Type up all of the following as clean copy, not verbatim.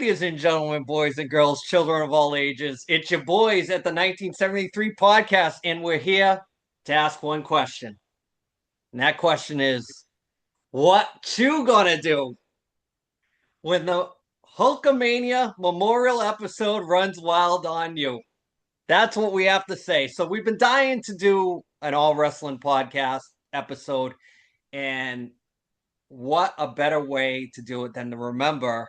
Ladies and gentlemen, boys and girls, children of all ages, it's your boys at the 1973 podcast, and we're here to ask one question. And that question is, what you gonna do when the Hulkamania memorial episode runs wild on you? That's what we have to say. So we've been dying to do an all wrestling podcast episode, and what a better way to do it than to remember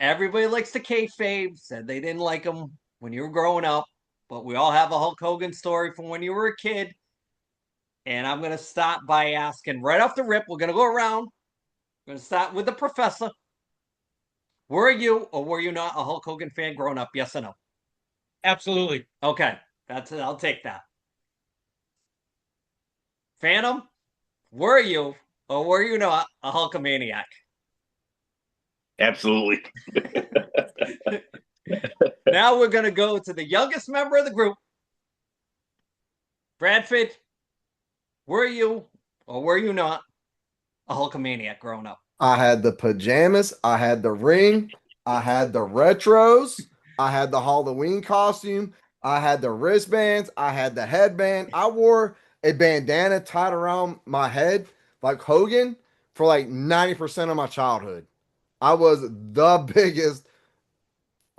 everybody likes the kayfabe, said they didn't like him when you were growing up, but we all have a Hulk Hogan story from when you were a kid. And I'm going to start by asking right off the rip, we're going to go around. We're going to start with the professor. Were you or were you not a Hulk Hogan fan growing up? Yes or no? Absolutely. Okay, that's it. I'll take that. Phantom, were you or were you not a Hulkamaniac? Absolutely. Now we're going to go to the youngest member of the group. Bradford, were you or were you not a Hulkamaniac growing up? I had the pajamas, I had the ring, I had the retros, I had the Halloween costume, I had the wristbands, I had the headband. I wore a bandana tied around my head like Hogan for like 90% of my childhood. I was the biggest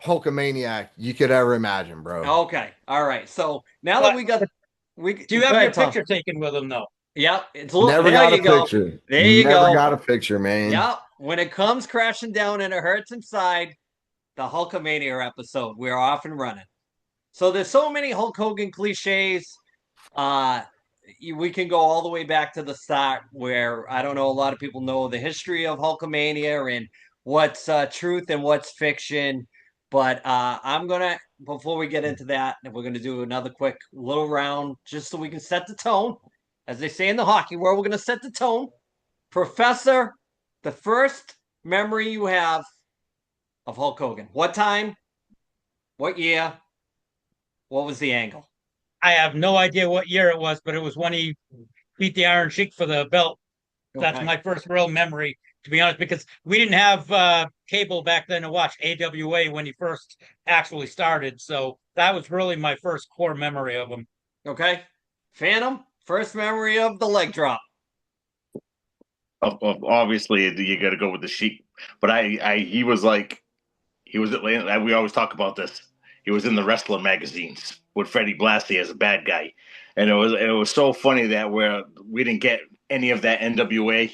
Hulkamaniac you could ever imagine, bro. Okay, all right. So now that we Do you have your picture taken with him though? Yep, it's Never there. got You a go. picture. There you Never go. got a picture, man. Yep. When it comes crashing down and it hurts inside, the Hulkamania episode, we're off and running. So there's so many Hulk Hogan cliches. Uh, we can go all the way back to the start, where I don't know, a lot of people know the history of Hulkamania and what's truth and what's fiction. But I'm gonna, before we get into that, we're gonna do another quick little round just so we can set the tone. As they say in the hockey world, we're gonna set the tone. Professor, the first memory you have of Hulk Hogan. What time? What year? What was the angle? I have no idea what year it was, but it was when he beat the Iron Sheik for the belt. That's Okay. my first real memory, to be honest, because we didn't have cable back then to watch AWA when he first actually started. So that was really my first core memory of him. Okay. Phantom, first memory of the leg drop. Obviously, you got to go with the Sheik. But he was Atlanta. We always talk about this. He was in the wrestling magazines with Freddie Blassie as a bad guy, and it was so funny that we didn't get any of that NWA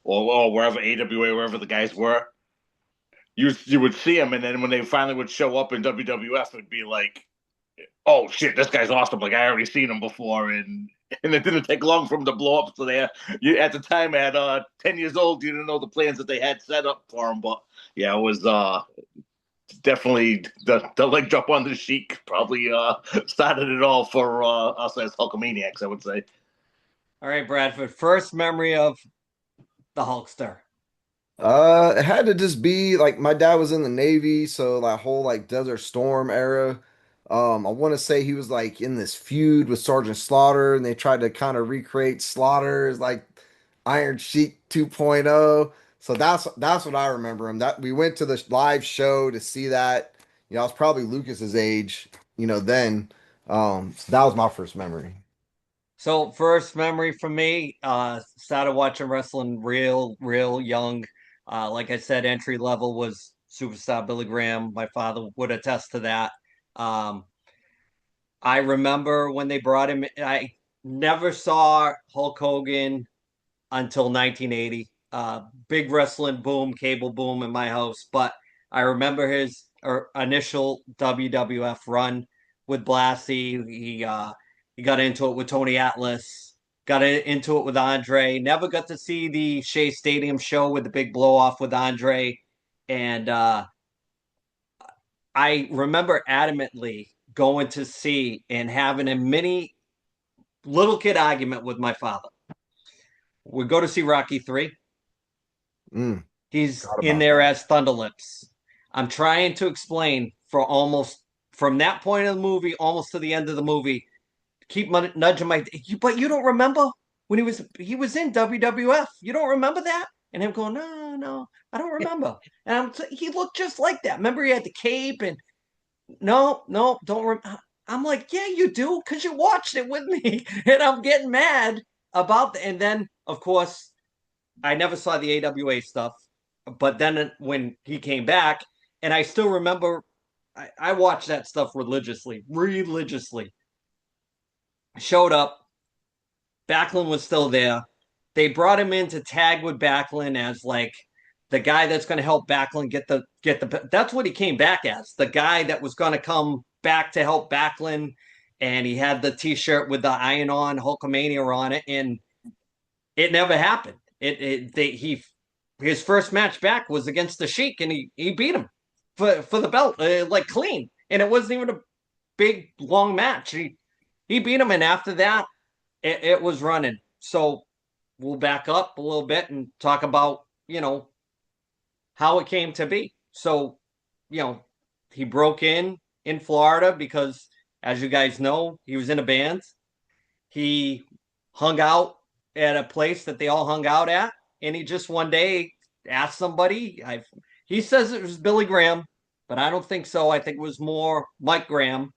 or wherever AWA, wherever the guys were. You would see them, and then when they finally would show up in WWF, it'd be like, oh shit, this guy's awesome! Like I already seen him before, and it didn't take long for him to blow up. So you at the time at 10 years old, you didn't know the plans that they had set up for him. But yeah, it was definitely the leg drop on the Sheik probably started it all for us as Hulkamaniacs, I would say. All right, Bradford, first memory of the Hulkster. It had to just be like my dad was in the Navy, so that whole like Desert Storm era. I want to say he was like in this feud with Sergeant Slaughter, and they tried to kind of recreate Slaughter's like Iron Sheik 2.0. So that's what I remember him. That we went to the live show to see that. I was probably Lucas's age, then. So that was my first memory. So first memory for me, started watching wrestling real young. Like I said, entry level was Superstar Billy Graham. My father would attest to that. Um, I remember when they brought him. I never saw Hulk Hogan until 1980. Big wrestling boom, cable boom in my house. But I remember his initial WWF run with Blassie. He got into it with Tony Atlas. Got into it with Andre. Never got to see the Shea Stadium show with the big blow off with Andre. And I remember adamantly going to see and having a mini little kid argument with my father. We go to see Rocky 3. He's Forgot in about there that. as Thunderlips. I'm trying to explain for almost from that point of the movie almost to the end of the movie. Keep nudging but you don't remember when he was in WWF. You don't remember that, and him going, no, no, I don't remember. And he looked just like that. Remember, he had the cape and no, don't. I'm like, yeah, you do, because you watched it with me, and I'm getting mad about the. And then, of course, I never saw the AWA stuff, but then when he came back, and I still remember, I watched that stuff religiously. Showed up, Backlund was still there. They brought him in to tag with Backlund as like the guy that's going to help Backlund get the. That's what he came back as, the guy that was going to come back to help Backlund, and he had the T-shirt with the Iron On Hulkamania on it, and it never happened. His first match back was against the Sheik, and he beat him for the belt, like clean, and it wasn't even a big long match. He beat him, and after that, it was running. So we'll back up a little bit and talk about how it came to be. So he broke in Florida because, as you guys know, he was in a band. He hung out at a place that they all hung out at, and he just one day asked somebody. He says it was Billy Graham, but I don't think so. I think it was more Mike Graham,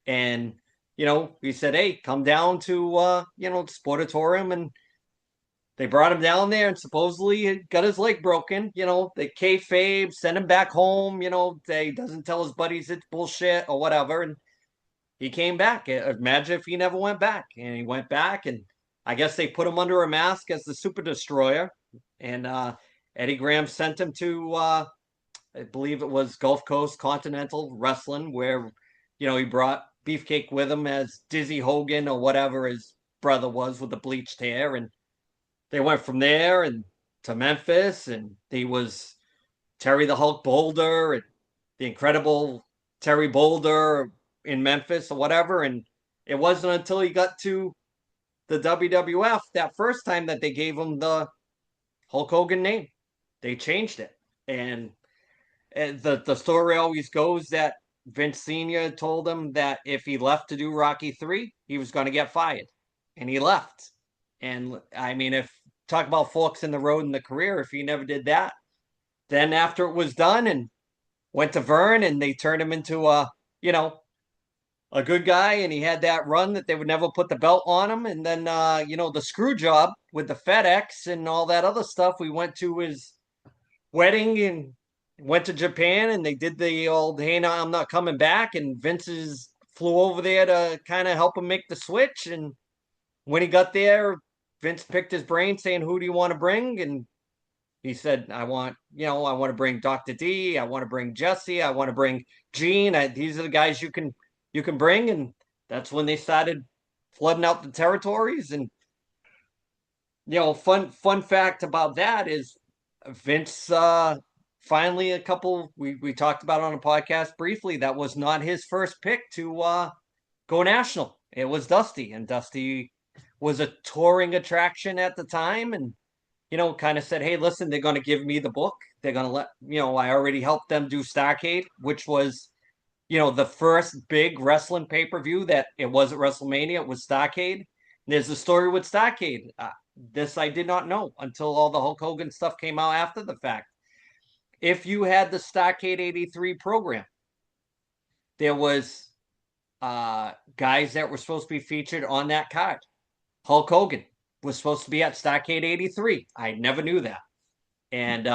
and he said, "Hey, come down to Sportatorium," and they brought him down there, and supposedly he got his leg broken. They kayfabe, send him back home. They doesn't tell his buddies it's bullshit or whatever, and he came back. Imagine if he never went back, and he went back, and I guess they put him under a mask as the Super Destroyer, and Eddie Graham sent him to, I believe it was Gulf Coast Continental Wrestling, where he brought Beefcake with him as Dizzy Hogan or whatever his brother was with the bleached hair, and they went from there and to Memphis, and he was Terry the Hulk Boulder and the incredible Terry Boulder in Memphis or whatever. And it wasn't until he got to the WWF that first time that they gave him the Hulk Hogan name. They changed it. And the story always goes that Vince Sr. told him that if he left to do Rocky 3, he was going to get fired. And he left. And I mean, if talk about forks in the road in the career, if he never did that, then after it was done and went to Vern and they turned him into a good guy, and he had that run that they would never put the belt on him. And then, the screw job with the FedEx and all that other stuff, we went to his wedding and went to Japan, and they did the old, hey, no, I'm not coming back. And Vince's flew over there to kind of help him make the switch. And when he got there, Vince picked his brain saying, who do you want to bring? And he said, I want to bring Dr. D. I want to bring Jesse. I want to bring Gene. These are the guys you can bring. And that's when they started flooding out the territories. And, fun fact about that is Vince, finally we talked about it on a podcast briefly, that was not his first pick to go national. It was Dusty, and Dusty was a touring attraction at the time, and kind of said, hey, listen, they're going to give me the book. They're going to let I already helped them do Starrcade, which was the first big wrestling pay-per-view that it wasn't WrestleMania, it was Starrcade. And there's a story with Starrcade. This I did not know until all the Hulk Hogan stuff came out after the fact. If you had the Starrcade 83 program, there was guys that were supposed to be featured on that card. Hulk Hogan was supposed to be at Starrcade 83. I never knew that. And,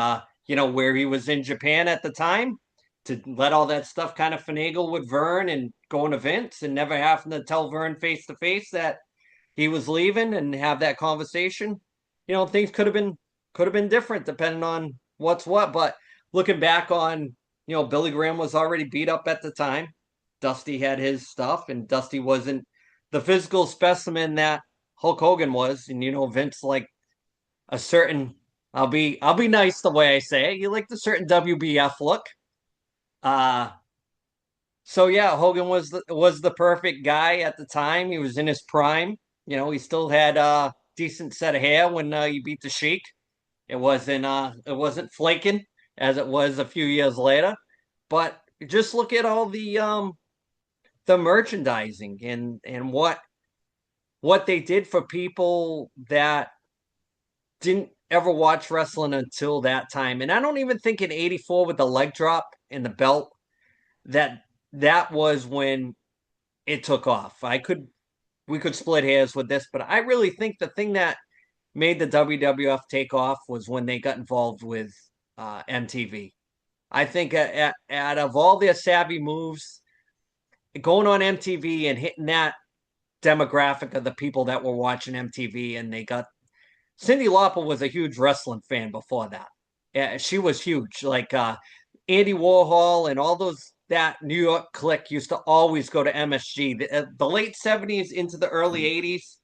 where he was in Japan at the time, to let all that stuff kind of finagle with Vern and going to Vince and never having to tell Vern face to face that he was leaving and have that conversation. Things could have been different depending on what's what. But looking back on, Billy Graham was already beat up at the time. Dusty had his stuff, and Dusty wasn't the physical specimen that Hulk Hogan was. And Vince like a certain, I'll be nice the way I say it. You like the certain WBF look. So yeah, Hogan was the perfect guy at the time. He was in his prime. He still had a decent set of hair when he beat the Sheik. It wasn't flaking as it was a few years later. But just look at all the merchandising and what they did for people that didn't ever watch wrestling until that time. And I don't even think in 84 with the leg drop and the belt that that was when it took off. We could split hairs with this, but I really think the thing that made the WWF take off was when they got involved with MTV. I think out of all their savvy moves, going on MTV and hitting that demographic of the people that were watching MTV, and they got Cyndi Lauper was a huge wrestling fan before that. Yeah, she was huge. Like Andy Warhol and all those that New York clique used to always go to MSG. The late 70s into the early 80s.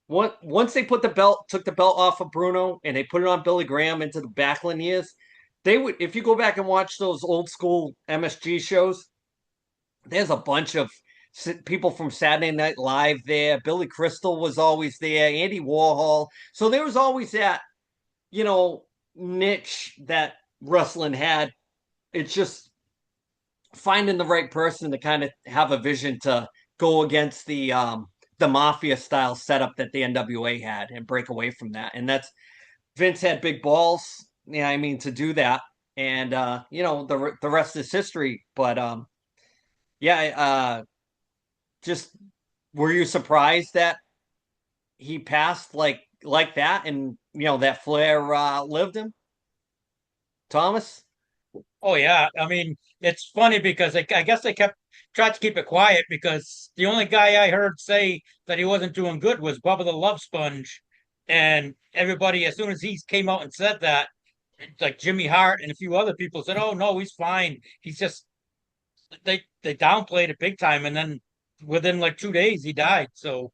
Once they took the belt off of Bruno and they put it on Billy Graham into the Backlund years, they would, if you go back and watch those old school MSG shows, there's a bunch of people from Saturday Night Live there. Billy Crystal was always there, Andy Warhol. So there was always that, niche that wrestling had. It's just finding the right person to kind of have a vision to go against the mafia style setup that the NWA had and break away from that. And that's Vince had big balls. Yeah, I mean to do that, and the rest is history. But yeah, just were you surprised that he passed like that, and that Flair lived him, Thomas? Oh yeah, I mean it's funny because I guess they tried to keep it quiet because the only guy I heard say that he wasn't doing good was Bubba the Love Sponge, and everybody as soon as he came out and said that, like Jimmy Hart and a few other people said, "Oh no, he's fine. He's just." They downplayed it big time, and then within like 2 days he died. So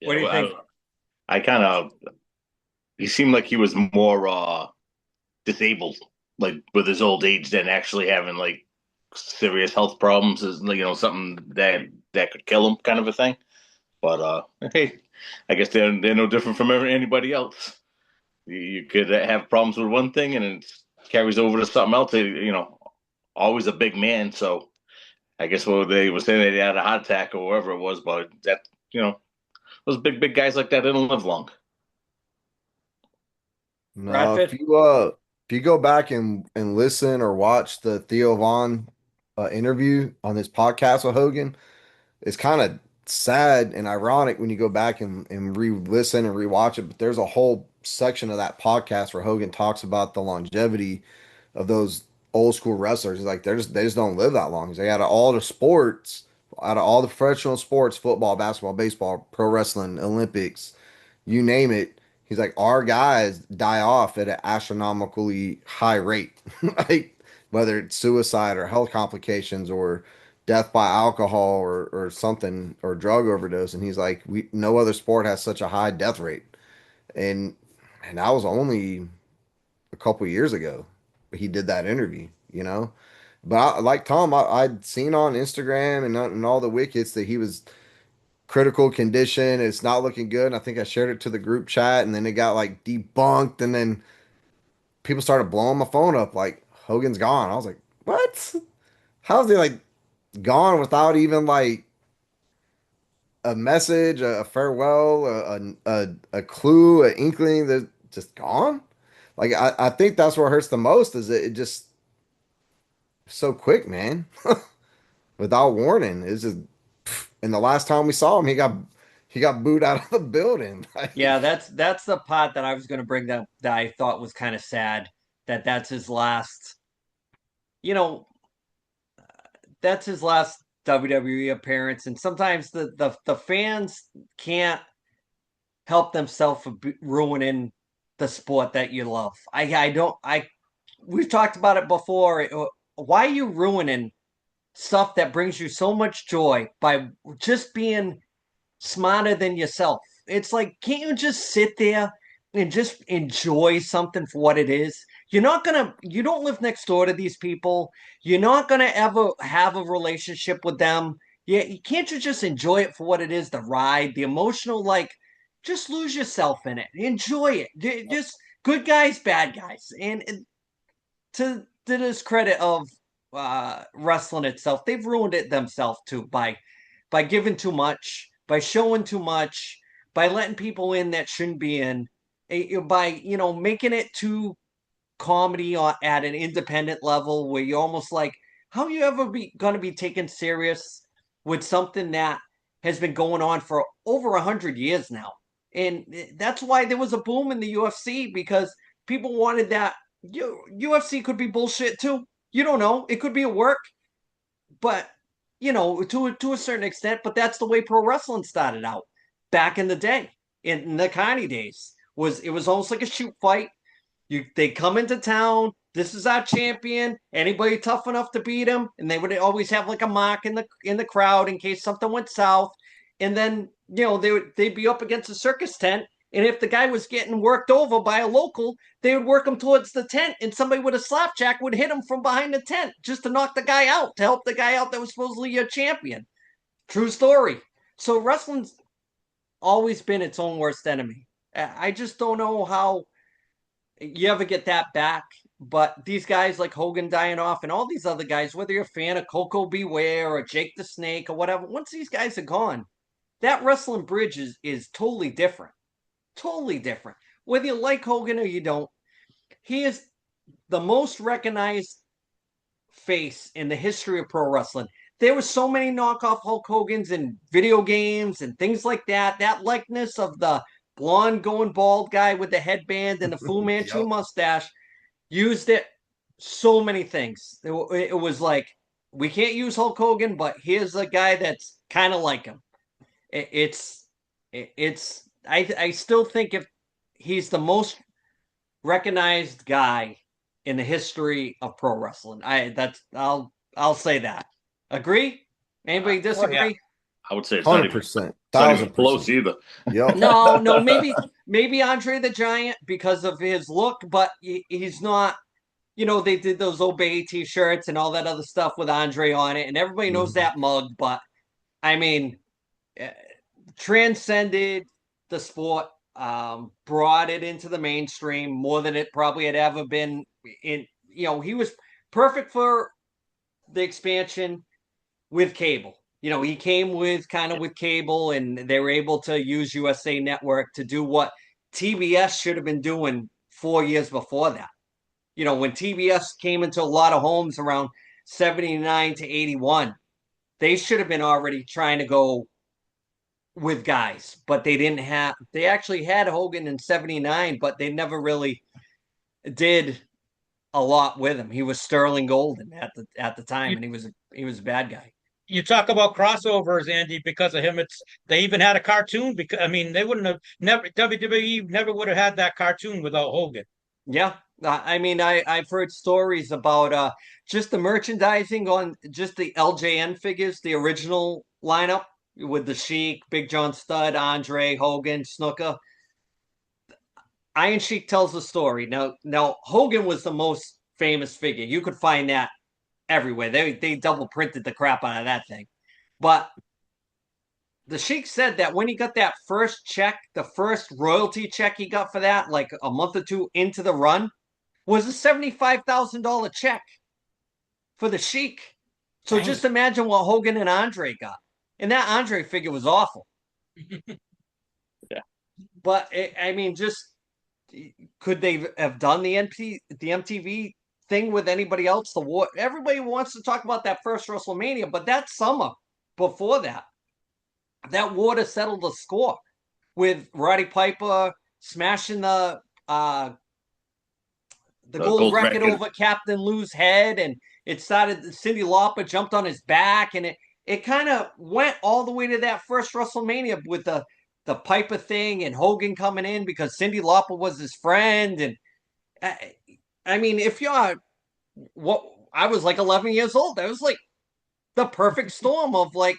What Yeah, do you think? I kind of he seemed like he was more disabled, like with his old age, than actually having like serious health problems. Is something that could kill him, kind of a thing. But hey, I guess they're no different from anybody else. You could have problems with one thing, and it carries over to something else. Always a big man, so I guess what they were saying they had a heart attack or whatever it was, but that those big guys like that didn't live long. No, Bradford? if you go back and listen or watch the Theo Vaughn interview on his podcast with Hogan, it's kind of sad and ironic when you go back and re-listen and rewatch it. But there's a whole section of that podcast where Hogan talks about the longevity of those old school wrestlers. He's like they just don't live that long. He's like out of all the sports, out of all the professional sports, football, basketball, baseball, pro wrestling, Olympics, you name it. He's like, our guys die off at an astronomically high rate, like whether it's suicide or health complications or death by alcohol or something or drug overdose. And he's like, we no other sport has such a high death rate. And that was only a couple years ago. He did that interview. But like Tom, I'd seen on Instagram and all the wickets that he was critical condition. It's not looking good. And I think I shared it to the group chat, and then it got like debunked, and then people started blowing my phone up like Hogan's gone. I was like, what? How's he like gone without even like a message, a farewell, a clue, an inkling that just gone? Like I think that's what hurts the most is that it just so quick, man. Without warning. It's just and the last time we saw him, he got booed out of the building. Yeah, that's the part that I was going to bring that I thought was kind of sad that that's his last. You know, that's his last WWE appearance, and sometimes the fans can't help themselves from ruining the sport that you love. I don't I we've talked about it before. Why are you ruining stuff that brings you so much joy by just being smarter than yourself? It's like, can't you just sit there and just enjoy something for what it is? You don't live next door to these people. You're not gonna ever have a relationship with them. Yeah, can't you just enjoy it for what it is, the ride, the emotional, like, just lose yourself in it. Enjoy it. Just good guys, bad guys. And to this credit of wrestling itself, they've ruined it themselves too by giving too much, by showing too much, by letting people in that shouldn't be in. by making it too comedy at an independent level where you're almost like, how are you ever going to be taken serious with something that has been going on for over 100 years now? And that's why there was a boom in the UFC, because people wanted that. UFC could be bullshit too. You don't know. It could be a work, but to a certain extent. But that's the way pro wrestling started out back in the day, in the Connie days. It was almost like a shoot fight. They come into town. This is our champion. Anybody tough enough to beat him? And they would always have like a mock in the crowd in case something went south. And then they'd be up against a circus tent. And if the guy was getting worked over by a local, they would work him towards the tent, and somebody with a slapjack would hit him from behind the tent just to knock the guy out, to help the guy out that was supposedly your champion. True story. So wrestling's always been its own worst enemy. I just don't know how you ever get that back. But these guys like Hogan dying off and all these other guys, whether you're a fan of Coco Beware or Jake the Snake or whatever, once these guys are gone, that wrestling bridge is totally different. Totally different. Whether you like Hogan or you don't, he is the most recognized face in the history of pro wrestling. There were so many knockoff Hulk Hogan's in video games and things like that. That likeness of the blonde going bald guy with the headband and the Fu Manchu Yep. mustache, used it so many things. It was like, we can't use Hulk Hogan, but here's a guy that's kind of like him. I still think if he's the most recognized guy in the history of pro wrestling. I'll say that. Agree? Anybody Well, yeah. disagree? I would say it's 100%, not even close 1000%. either. Yep. No, maybe Andre the Giant because of his look, but he's not. They did those Obey t-shirts and all that other stuff with Andre on it, and everybody knows Mhm. that mug. But I mean, transcended the sport, brought it into the mainstream more than it probably had ever been. He was perfect for the expansion with cable. He came with cable, and they were able to use USA Network to do what TBS should have been doing 4 years before that. When TBS came into a lot of homes around 79 to 81, they should have been already trying to go with guys, but they actually had Hogan in 79, but they never really did a lot with him. He was Sterling Golden at the time, You and he was a bad guy. you talk about crossovers, Andy, because of him. They even had a cartoon because I mean they wouldn't have never WWE never would have had that cartoon without Hogan. Yeah. I mean, I've heard stories about just the merchandising on just the LJN figures, the original lineup with the Sheik, Big John Studd, Andre, Hogan, Snooker. Iron Sheik tells the story. Now Hogan was the most famous figure. You could find that everywhere. They double printed the crap out of that thing. But the Sheik said that when he got that first check, the first royalty check he got for that, like a month or two into the run, was a $75,000 check for the Sheik. So Dang. just imagine what Hogan and Andre got. And that Andre figure was awful. Yeah. But I mean, just could they have done the MTV thing with anybody else? The war. Everybody wants to talk about that first WrestleMania, but that summer before that war to settle the score with Roddy Piper smashing the gold gold record record. over Captain Lou's head, and it started. Cyndi Lauper jumped on his back, and it kind of went all the way to that first WrestleMania with the Piper thing and Hogan coming in because Cyndi Lauper was his friend. And I mean, if you're what I was like 11 years old, that was like the perfect storm of like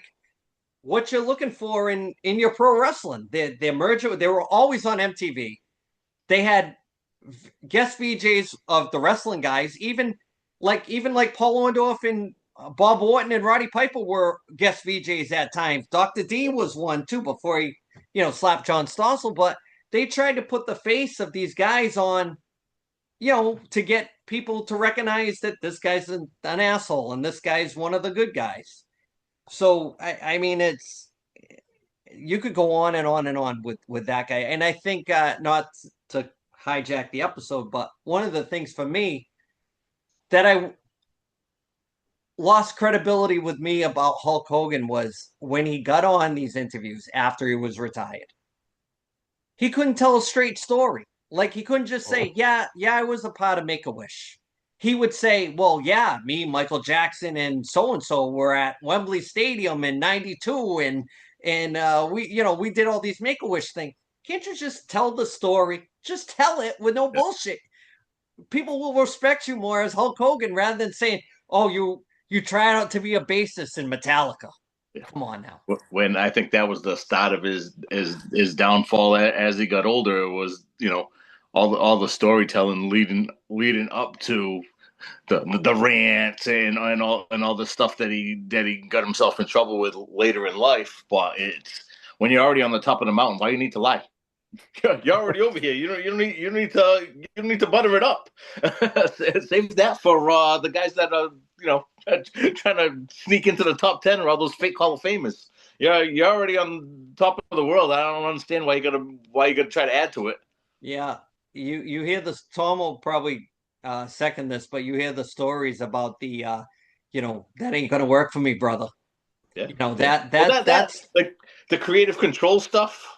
what you're looking for in your pro wrestling. Their merger, they were always on MTV. They had guest VJs of the wrestling guys, even like Paul Orndorff and Bob Orton and Roddy Piper were guest VJs at times. Dr. D was one too before he slapped John Stossel. But they tried to put the face of these guys on, to get people to recognize that this guy's an asshole and this guy's one of the good guys. So I mean, you could go on and on and on with that guy, and I think not to hijack the episode, but one of the things for me that I lost credibility with me about Hulk Hogan was when he got on these interviews after he was retired. He couldn't tell a straight story. Like he couldn't just say, yeah, I was a part of Make a Wish. He would say, well, yeah, me, Michael Jackson, and so were at Wembley Stadium in '92, and we did all these Make a Wish things. Can't you just tell the story? Just tell it with no bullshit. People will respect you more as Hulk Hogan rather than saying, "Oh, you tried out to be a bassist in Metallica." Come on now. When I think that was the start of his downfall as he got older, it was all the storytelling leading up to the rants and all the stuff that he got himself in trouble with later in life. But it's when you're already on the top of the mountain, why you need to lie? You're already over here. You don't need to butter it up. Save that for the guys that are trying to sneak into the top 10 or all those fake Hall of Famers. You're already on top of the world. I don't understand why you gotta try to add to it. Yeah, you hear this. Tom will probably second this, but you hear the stories about that ain't gonna work for me, brother. Yeah, You know yeah. that Well, that that's like the creative control stuff.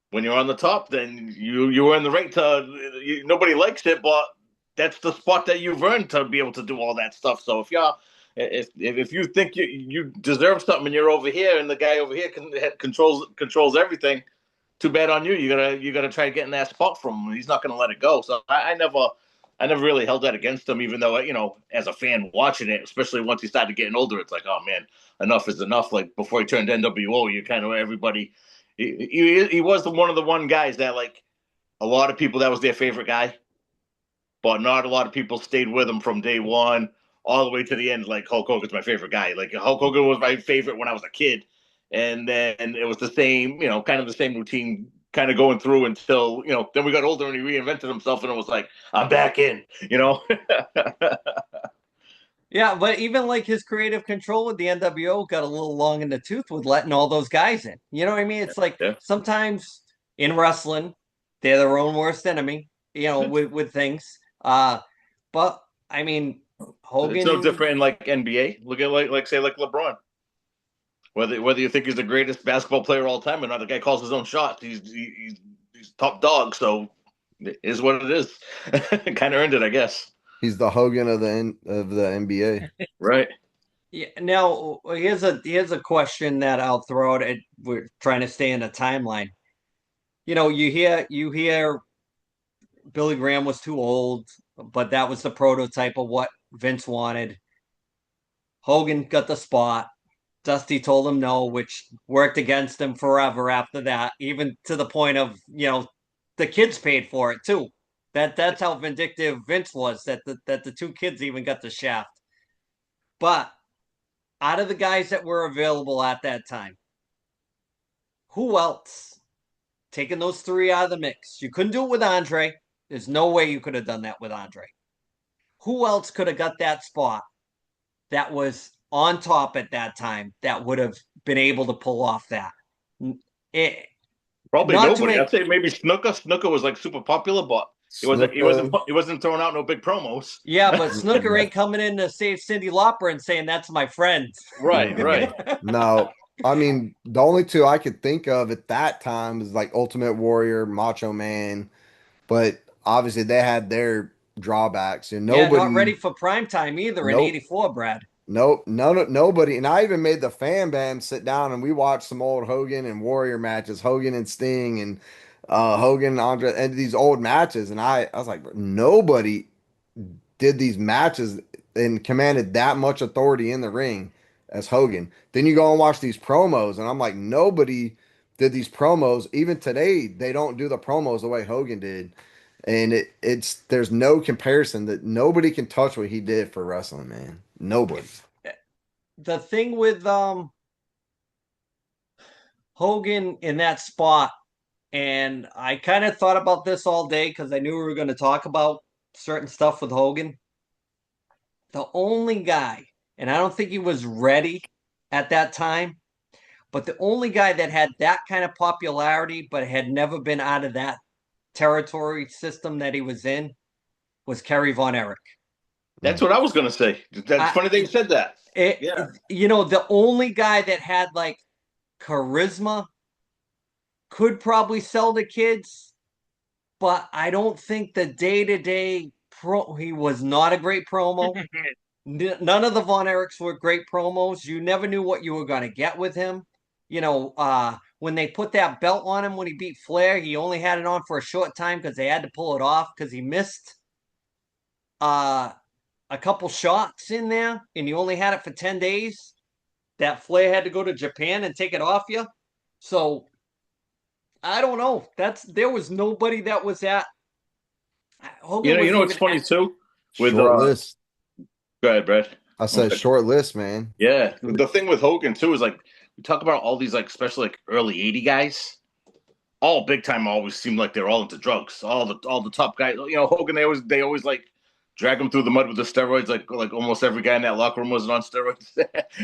When you're on the top, then you earn the right to. Nobody likes it, but that's the spot that you've earned to be able to do all that stuff. So if you think you deserve something and you're over here and the guy over here controls everything, too bad on you. You gotta try to get in that spot from him. He's not gonna let it go. So I never really held that against him, even though as a fan watching it, especially once he started getting older, it's like, oh man, enough is enough. Like before he turned NWO, you kind of everybody. He was one guys that like a lot of people that was their favorite guy, but not a lot of people stayed with him from day one all the way to the end. Like Hulk Hogan's my favorite guy. Like Hulk Hogan was my favorite when I was a kid, and then it was the same, kind of the same routine, kind of going through until then we got older and he reinvented himself, and it was like I'm back in. yeah. But even like his creative control with the NWO got a little long in the tooth with letting all those guys in. You know what I mean? It's like Yeah. sometimes in wrestling, they're their own worst enemy. With things. But I mean, It's no Hogan. different in like NBA. Look at like say like LeBron. Whether you think he's the greatest basketball player of all time or not, the guy calls his own shots. He's top dog, so it is what it is. Kind of earned it, I guess. He's the Hogan of the NBA. Right. Yeah. Now here's a question that I'll throw out. We're trying to stay in a timeline. You hear Billy Graham was too old, but that was the prototype of what Vince wanted. Hogan got the spot. Dusty told him no, which worked against him forever after that, even to the point of, the kids paid for it too. That's how vindictive Vince was that the two kids even got the shaft. But out of the guys that were available at that time, who else? Taking those three out of the mix. You couldn't do it with Andre. There's no way you could have done that with Andre. Who else could have got that spot that was on top at that time that would have been able to pull off that? It, Probably not to nobody. I'd make say maybe Snooker. Snooker was like super popular, but he wasn't. He Snuka. wasn't. He wasn't throwing out no big promos. yeah, but Snooker ain't coming in to save Cindy Lauper and saying that's my friend. Right. Right. No, I mean the only two I could think of at that time is like Ultimate Warrior, Macho Man, but obviously they had their drawbacks and Yeah, not ready nobody, for prime time either in nope, '84, Brad. nope, nobody. And I even made the fan band sit down and we watched some old Hogan and Warrior matches, Hogan and Sting and Hogan and Andre and these old matches, and I was like, nobody did these matches and commanded that much authority in the ring as Hogan. Then you go and watch these promos, and I'm like, nobody did these promos. Even today, they don't do the promos the way Hogan did. And it's there's no comparison that nobody can touch what he did for wrestling, man. Nobody. The thing with Hogan in that spot, and I kind of thought about this all day because I knew we were going to talk about certain stuff with Hogan. The only guy, and I don't think he was ready at that time, but the only guy that had that kind of popularity but had never been out of that territory system that he was in was Kerry Von Erich. That's what I was gonna say. That's I, funny that you said that. it, Yeah. you know, the only guy that had like charisma could probably sell to kids, but I don't think the day to day pro. He was not a great promo. None of the Von Erichs were great promos. You never knew what you were going to get with him. When they put that belt on him when he beat Flair, he only had it on for a short time because they had to pull it off because he missed uh, a couple shots in there and you only had it for 10 days. That Flair had to go to Japan and take it off you. So I don't know. There was nobody that was at Hogan You was know, it's even funny at, too. With Short list. go ahead, Brad. I said short list, man. Yeah, the thing with Hogan too is like we talk about all these like especially like early '80 guys. All big time always seemed like they're all into drugs. All the top guys, Hogan. They always like drag him through the mud with the steroids. Like almost every guy in that locker room was on steroids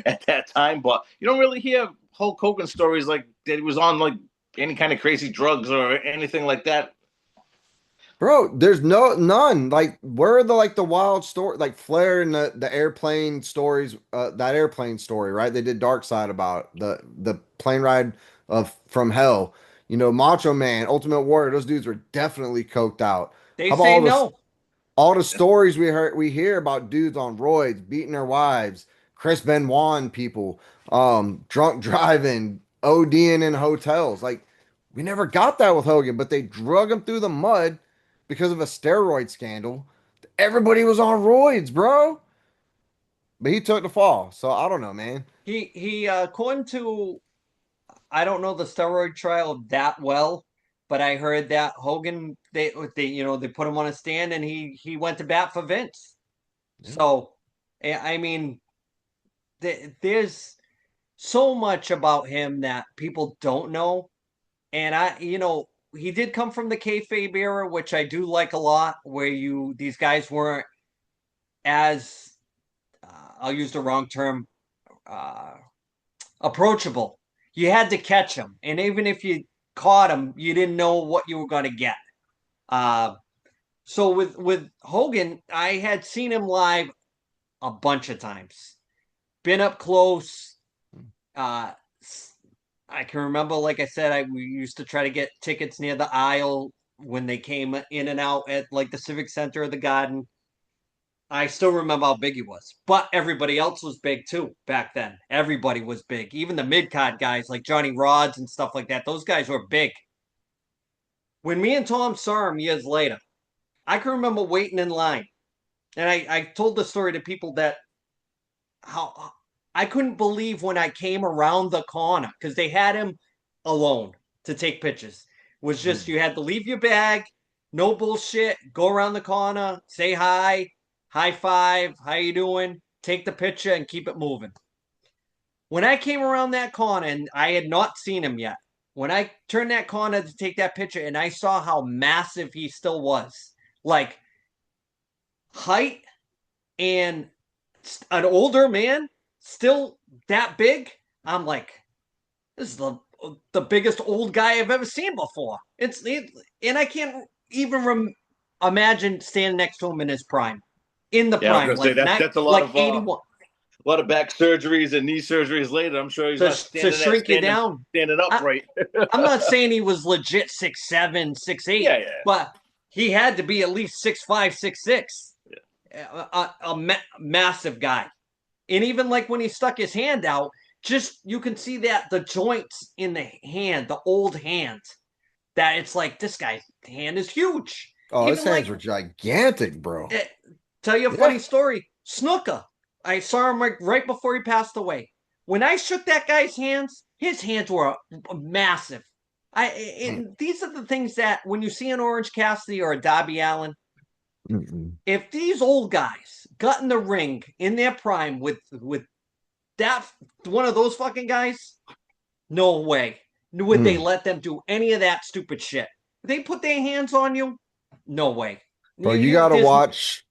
at that time. But you don't really hear Hulk Hogan stories like that he was on like any kind of crazy drugs or anything like that. Bro, there's none. Like, where are the wild story, like Flair and the airplane stories, that airplane story, right? They did Dark Side about the plane ride of from hell. Macho Man, Ultimate Warrior, those dudes were definitely coked out. they How about say no. all the stories we hear about dudes on roids beating their wives, Chris Benoit and people, drunk driving, ODing in hotels. Like, we never got that with Hogan, but they drug him through the mud because of a steroid scandal. Everybody was on roids, bro. But he took the fall. So I don't know, man. He according to I don't know the steroid trial that well, but I heard that Hogan they put him on a stand and he went to bat for Vince. Yeah. So I mean there's so much about him that people don't know, and he did come from the kayfabe era, which I do like a lot, where these guys weren't as I'll use the wrong term uh, approachable. You had to catch them, and even if you caught them, you didn't know what you were going to get. Uh, so with Hogan, I had seen him live a bunch of times, been up close. Uh, I can remember, like I said, we used to try to get tickets near the aisle when they came in and out at like the Civic Center or the Garden. I still remember how big he was, but everybody else was big too back then. Everybody was big, even the mid card guys like Johnny Rods and stuff like that. Those guys were big. When me and Tom saw him years later, I can remember waiting in line, and I told the story to people that how I couldn't believe when I came around the corner because they had him alone to take pictures. It was just you had to leave your bag, no bullshit, go around the corner, say hi, high five, how you doing? Take the picture and keep it moving. When I came around that corner and I had not seen him yet, when I turned that corner to take that picture and I saw how massive he still was, like height and an older man still that big, I'm like, this is the biggest old guy I've ever seen before. And I can't even imagine standing next to him in his prime, in the Yeah, I was prime, gonna say that's a like 81 a lot of back surgeries and knee surgeries later. I'm sure he's to not shrink you down. standing upright. I'm not saying he was legit 6'7", 6'8", Yeah, yeah. but he had to be at least 6'5", 6'6". A massive guy. And even like when he stuck his hand out, just you can see that the joints in the hand, the old hand, that it's like this guy's hand is huge. Oh, his Even hands like were gigantic, bro. tell you a Yeah. funny story. Snooker. I saw him right before he passed away. When I shook that guy's hands, his hands were massive. These are the things that when you see an Orange Cassidy or a Darby Allin, if these old guys got in the ring in their prime with that one of those fucking guys, no way would they let them do any of that stupid shit. If they put their hands on you, no way. Bro, you gotta watch.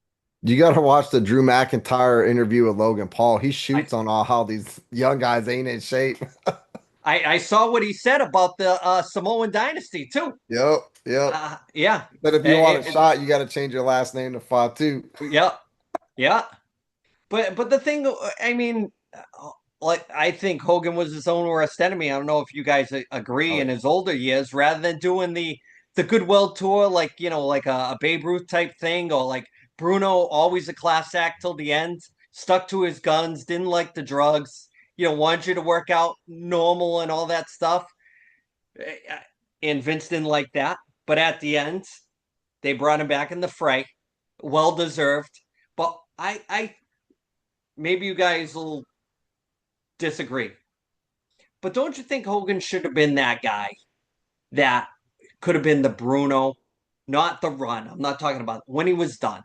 You gotta watch the Drew McIntyre interview with Logan Paul. He shoots on all how these young guys ain't in shape. I saw what he said about the Samoan dynasty too. Yep. Yep. Yeah. But if you want a shot, you got to change your last name to Fatu. Yeah. Yeah. But the thing, I mean, like I think Hogan was his own worst enemy. I don't know if you guys agree Oh in yeah. his older years, rather than doing the goodwill tour, like like a Babe Ruth type thing, or like Bruno, always a class act till the end, stuck to his guns, didn't like the drugs, wanted you to work out normal and all that stuff. And Vince didn't like that. But at the end, they brought him back in the fray, well deserved. But I maybe you guys will disagree. But don't you think Hogan should have been that guy that could have been the Bruno, not the run? I'm not talking about when he was done.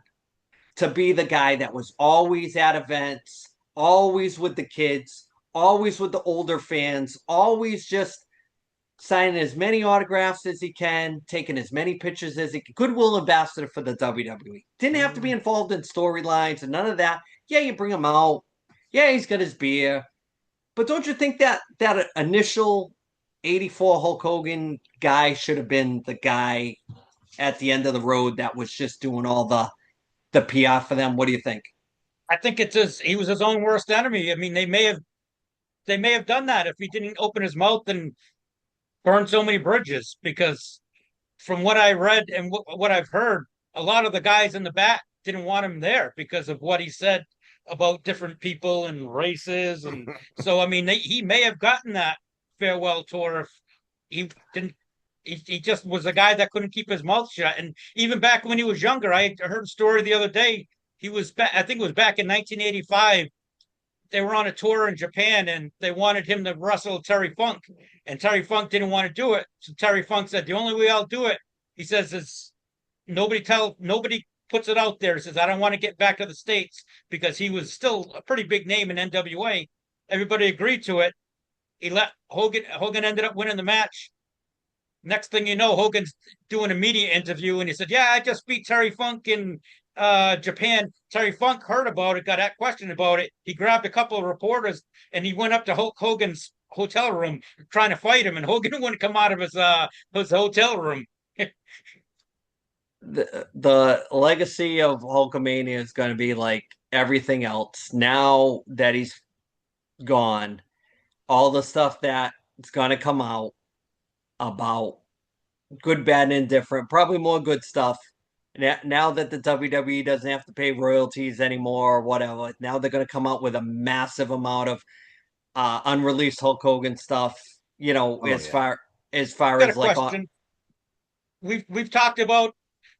To be the guy that was always at events, always with the kids, always with the older fans, always just signing as many autographs as he can, taking as many pictures as he can. Goodwill ambassador for the WWE. Didn't have to be Mm. involved in storylines and none of that. Yeah, you bring him out. Yeah, he's got his beer. But don't you think that initial 84 Hulk Hogan guy should have been the guy at the end of the road that was just doing all the PR for them? What do you think? I think he was his own worst enemy. I mean, they may have done that if he didn't open his mouth and burn so many bridges. Because from what I read and what I've heard, a lot of the guys in the back didn't want him there because of what he said about different people and races. And so, I mean, he may have gotten that farewell tour if he didn't. He just was a guy that couldn't keep his mouth shut. And even back when he was younger, I heard a story the other day. He was back, I think it was back in 1985. They were on a tour in Japan and they wanted him to wrestle Terry Funk. And Terry Funk didn't want to do it. So Terry Funk said, the only way I'll do it, he says, is nobody puts it out there. He says, I don't want to get back to the States because he was still a pretty big name in NWA. Everybody agreed to it. He let Hogan ended up winning the match. Next thing you know, Hogan's doing a media interview and he said, yeah, I just beat Terry Funk in Japan. Terry Funk heard about it, got that question about it. He grabbed a couple of reporters and he went up to Hulk Hogan's hotel room trying to fight him, and Hogan wouldn't come out of his hotel room. The legacy of Hulkamania is going to be like everything else. Now that he's gone, all the stuff that's going to come out about good, bad, and indifferent, probably more good stuff. Now that the WWE doesn't have to pay royalties anymore or whatever, now they're going to come out with a massive amount of unreleased Hulk Hogan stuff. Oh As yeah. far Got a as like question. We've talked about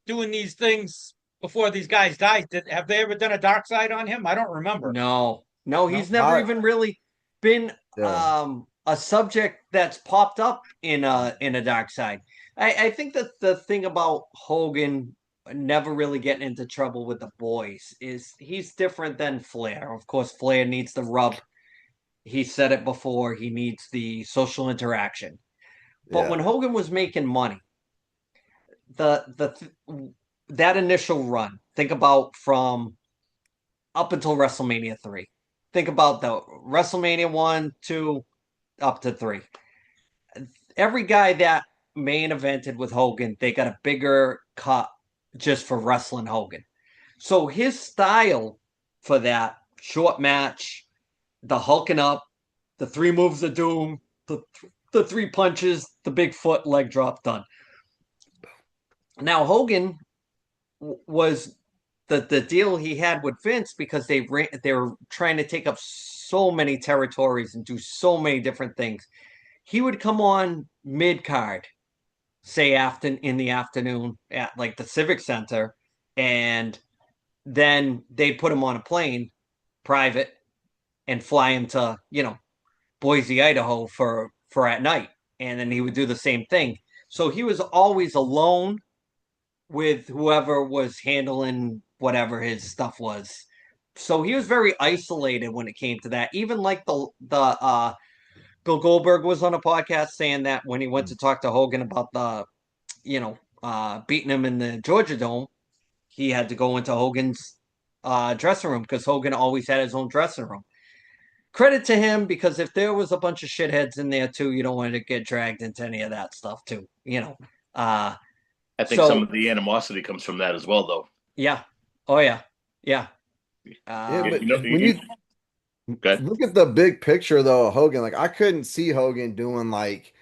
doing these things before these guys died. Have they ever done a dark side on him? I don't remember. no, No. he's never Not even really been yeah. a subject that's popped up in a dark side. I think that the thing about Hogan never really getting into trouble with the boys is he's different than Flair. Of course, Flair needs the rub. He said it before. He needs the social interaction. But Yeah. when Hogan was making money, that initial run, think about from up until WrestleMania 3. Think about the WrestleMania 1, 2, up to 3. Every guy that main evented with Hogan, they got a bigger cut just for wrestling Hogan. So his style for that short match, the hulking up, the three moves of doom, the three punches, the big foot leg drop, done. Now Hogan was the deal he had with Vince because they were trying to take up so many territories and do so many different things. He would come on mid card, say after in the afternoon at like the Civic Center, and then they'd put him on a plane, private, and fly him to Boise, Idaho for at night, and then he would do the same thing. So he was always alone with whoever was handling whatever his stuff was. So he was very isolated when it came to that. Even like the Bill Goldberg was on a podcast saying that when he went to talk to Hogan about the beating him in the Georgia Dome, he had to go into Hogan's dressing room because Hogan always had his own dressing room. Credit to him because if there was a bunch of shitheads in there too, you don't want to get dragged into any of that stuff too. Uh, I think some So of the animosity comes from that as well, though. yeah, oh yeah, yeah. Yeah, Uh, but You know, when you good. look at the big picture though of Hogan, like I couldn't see Hogan doing like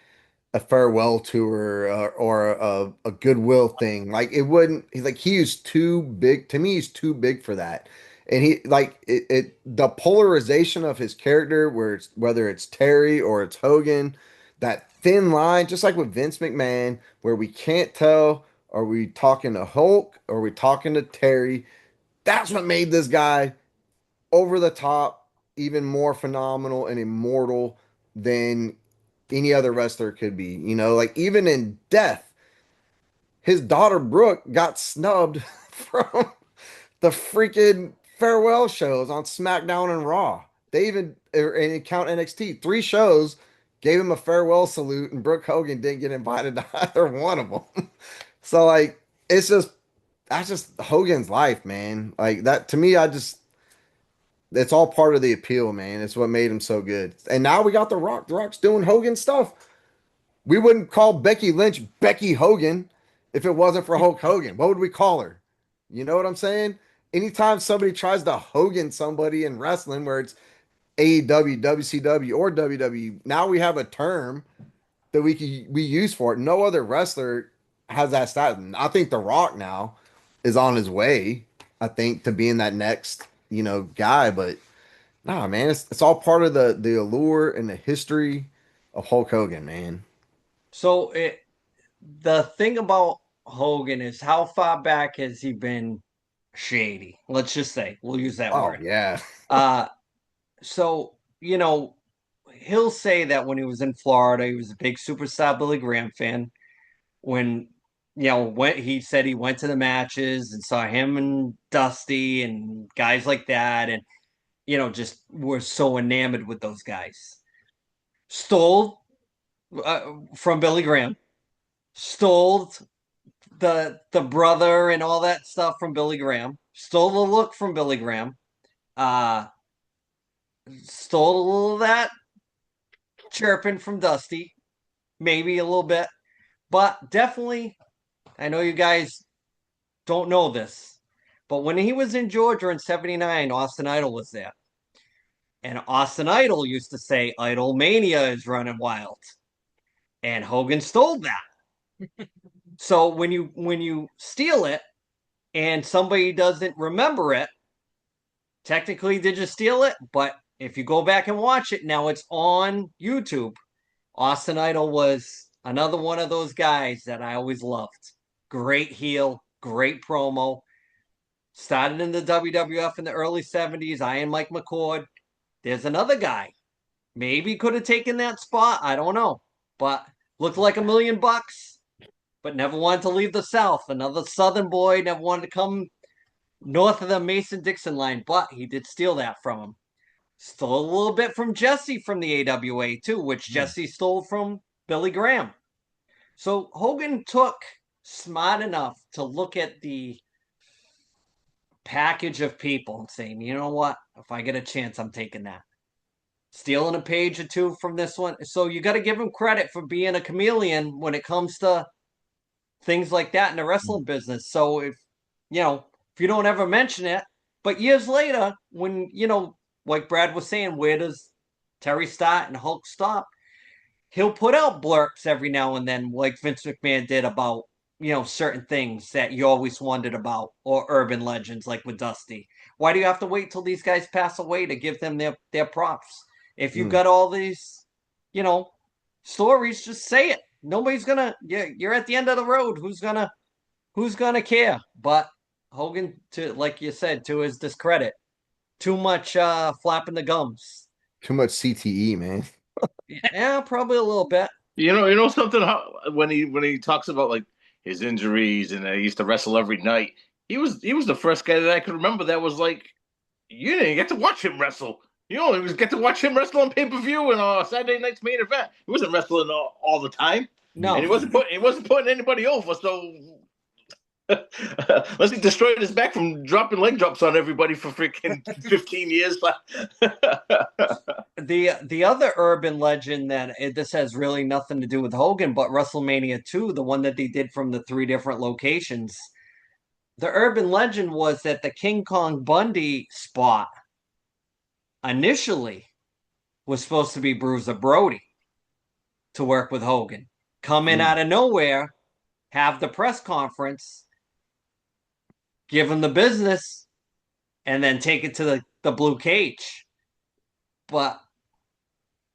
a farewell tour or a goodwill thing. Like it wouldn't. He's like he's too big to me. He's too big for that. And he like the polarization of his character, where it's whether it's Terry or it's Hogan, that thin line, just like with Vince McMahon, where we can't tell are we talking to Hulk or are we talking to Terry. That's what made this guy over the top, even more phenomenal and immortal than any other wrestler could be. You know, like even in death, his daughter Brooke got snubbed from the freaking farewell shows on SmackDown and Raw. They even, and count NXT, 3 shows gave him a farewell salute, and Brooke Hogan didn't get invited to either one of them. So, like, it's just, that's just Hogan's life, man. Like, that to me, it's all part of the appeal, man. It's what made him so good. And now we got The Rock. The Rock's doing Hogan stuff. We wouldn't call Becky Lynch Becky Hogan if it wasn't for Hulk Hogan. What would we call her? You know what I'm saying? Anytime somebody tries to Hogan somebody in wrestling, where it's AEW, WCW, or WWE, now we have a term that we use for it. No other wrestler has that status. I think The Rock now is on his way, I think, to being that next, guy. But nah, man, it's all part of the allure and the history of Hulk Hogan, man. so the thing about Hogan is how far back has he been shady? Let's just say we'll use that Oh word. yeah. Uh, so he'll say that when he was in Florida, he was a big Superstar Billy Graham fan. When when he said he went to the matches and saw him and Dusty and guys like that, and just were so enamored with those guys. Stole from Billy Graham, stole the brother and all that stuff from Billy Graham, stole the look from Billy Graham, uh, stole a little of that chirping from Dusty, maybe a little bit, but definitely, I know you guys don't know this, but when he was in Georgia in '79, Austin Idol was there. And Austin Idol used to say Idol Mania is running wild. And Hogan stole that. So when you steal it and somebody doesn't remember it, technically did you steal it? But if you go back and watch it, now it's on YouTube. Austin Idol was another one of those guys that I always loved. Great heel, great promo. Started in the WWF in the early 70s, Iron Mike McCord. There's another guy. Maybe could have taken that spot. I don't know. But looked like $1 million, but never wanted to leave the South. Another Southern boy, never wanted to come north of the Mason-Dixon line, but he did steal that from him. Stole a little bit from Jesse from the AWA too, which Jesse stole from Billy Graham. So Hogan took smart enough to look at the package of people and saying, you know what? If I get a chance, I'm taking that. Stealing a page or two from this one. So you got to give him credit for being a chameleon when it comes to things like that in the wrestling business. So if you don't ever mention it, but years later, when like Brad was saying, where does Terry start and Hulk stop? He'll put out blurps every now and then, like Vince McMahon did about certain things that you always wondered about, or urban legends like with Dusty. Why do you have to wait till these guys pass away to give them their props? If you've Mm. got all these, you know, stories, just say it. Nobody's gonna. You're at the end of the road. Who's gonna care? But Hogan, to like you said, to his discredit, too much flapping the gums. Too much CTE, man. Yeah, probably a little bit. You know something? How, when he talks about like his injuries and he used to wrestle every night, he was the first guy that I could remember that was like you didn't get to watch him wrestle. You only was get to watch him wrestle on pay-per-view and Saturday night's main event. He wasn't wrestling all the time, and No, he wasn't putting anybody over. So unless he destroyed his back from dropping leg drops on everybody for freaking 15 years. the other urban legend that this has really nothing to do with Hogan, but WrestleMania 2, the one that they did from the three different locations. The urban legend was that the King Kong Bundy spot initially was supposed to be Bruiser Brody to work with Hogan. Come in out of nowhere, have the press conference, give him the business, and then take it to the blue cage. But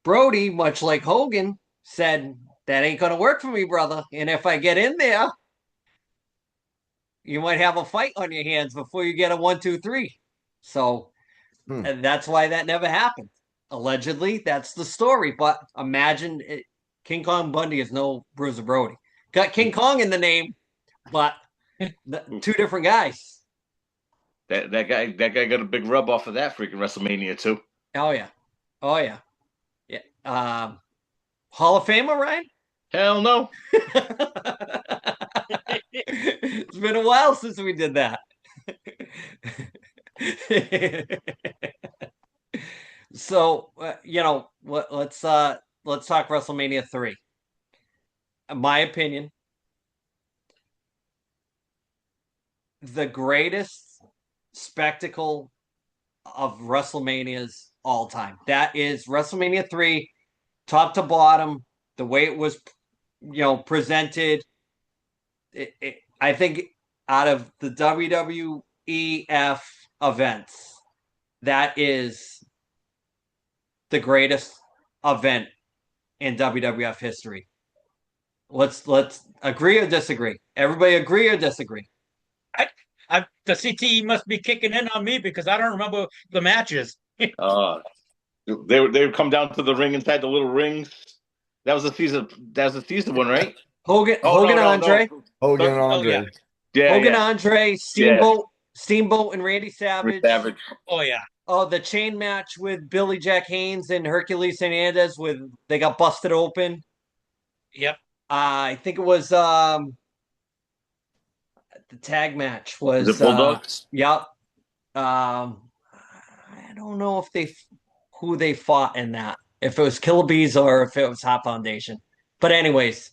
Brody, much like Hogan, said, that ain't going to work for me, brother. And if I get in there, you might have a fight on your hands before you get a 1-2-3. So that's why that never happened. Allegedly, that's the story. But imagine King Kong Bundy is no Bruiser Brody. Got King Kong in the name, but two different guys. That guy got a big rub off of that freaking WrestleMania too. Oh yeah. Yeah. Hall of Famer, Ryan? Hell no. It's been a while since we did that. So let's talk WrestleMania 3. In my opinion, the greatest spectacle of WrestleMania's all time. That is WrestleMania 3, top to bottom, the way it was, presented. I think out of the WWEF events, that is the greatest event in WWF history. Let's agree or disagree. Everybody agree or disagree? The CTE must be kicking in on me because I don't remember the matches. They would come down to the ring inside the little rings. That was the Caesar one, right? Hogan, Andre. Hogan and Andre. Yeah, Hogan, Andre, Steamboat, and Randy Savage. Oh yeah. Oh, the chain match with Billy Jack Haynes and Hercules Hernandez, with they got busted open. Yep. I think it was the tag match was the Bulldogs. Yep. I don't know who they fought in that. If it was Killer Bees or if it was Hot Foundation. But anyways,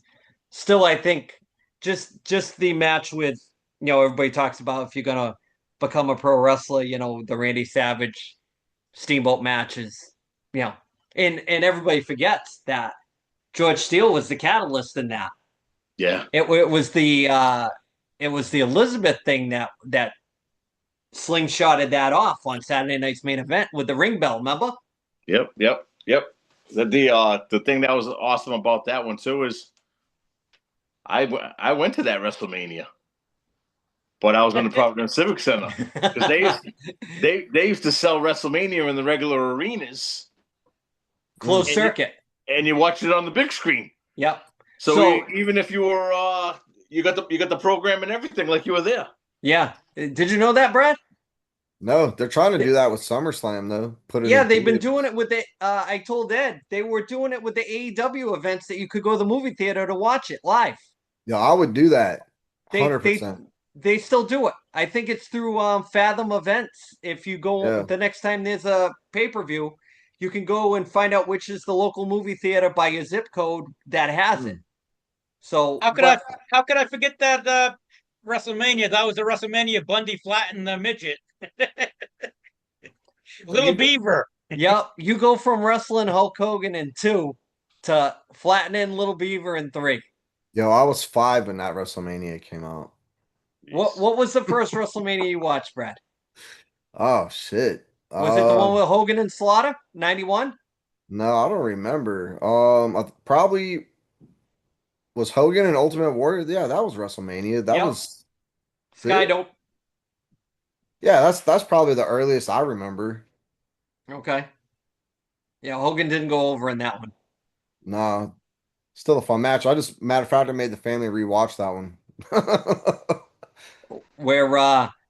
still I think just the match with, everybody talks about if you're gonna become a pro wrestler, the Randy Savage Steamboat matches, and everybody forgets that George Steele was the catalyst in that. Yeah. It was the Elizabeth thing that slingshotted that off on Saturday night's main event with the ring bell, remember? Yep. The thing that was awesome about that one too is I went to that WrestleMania, but I was in the Providence Civic Center because they used to sell WrestleMania in the regular arenas, closed circuit, and you watched it on the big screen. Yep. So even if you were you got the program and everything like you were there. Yeah. Did you know that, Brad? No, they're trying to do that with SummerSlam though. They've been doing it with the. I told Ed they were doing it with the AEW events that you could go to the movie theater to watch it live. Yeah, I would do that. 100%. They still do it. I think it's through Fathom Events. If you go the next time there's a pay-per-view, you can go and find out which is the local movie theater by your zip code that has it. So how could I forget that WrestleMania? That was the WrestleMania Bundy flattened the midget. Little Beaver. Yep. You go from wrestling Hulk Hogan in 2 to flattening Little Beaver in 3. Yo, I was 5 when that WrestleMania came out. What was the first WrestleMania you watched, Brad? Oh shit. Was it the one with Hogan and Slaughter? 91? No, I don't remember. Probably was Hogan and Ultimate Warrior. Yeah, that was WrestleMania. That was Sky Dope. Yeah, that's probably the earliest I remember. Okay. Yeah, Hogan didn't go over in that one. No. Still a fun match. Matter of fact, I made the family rewatch that one. Where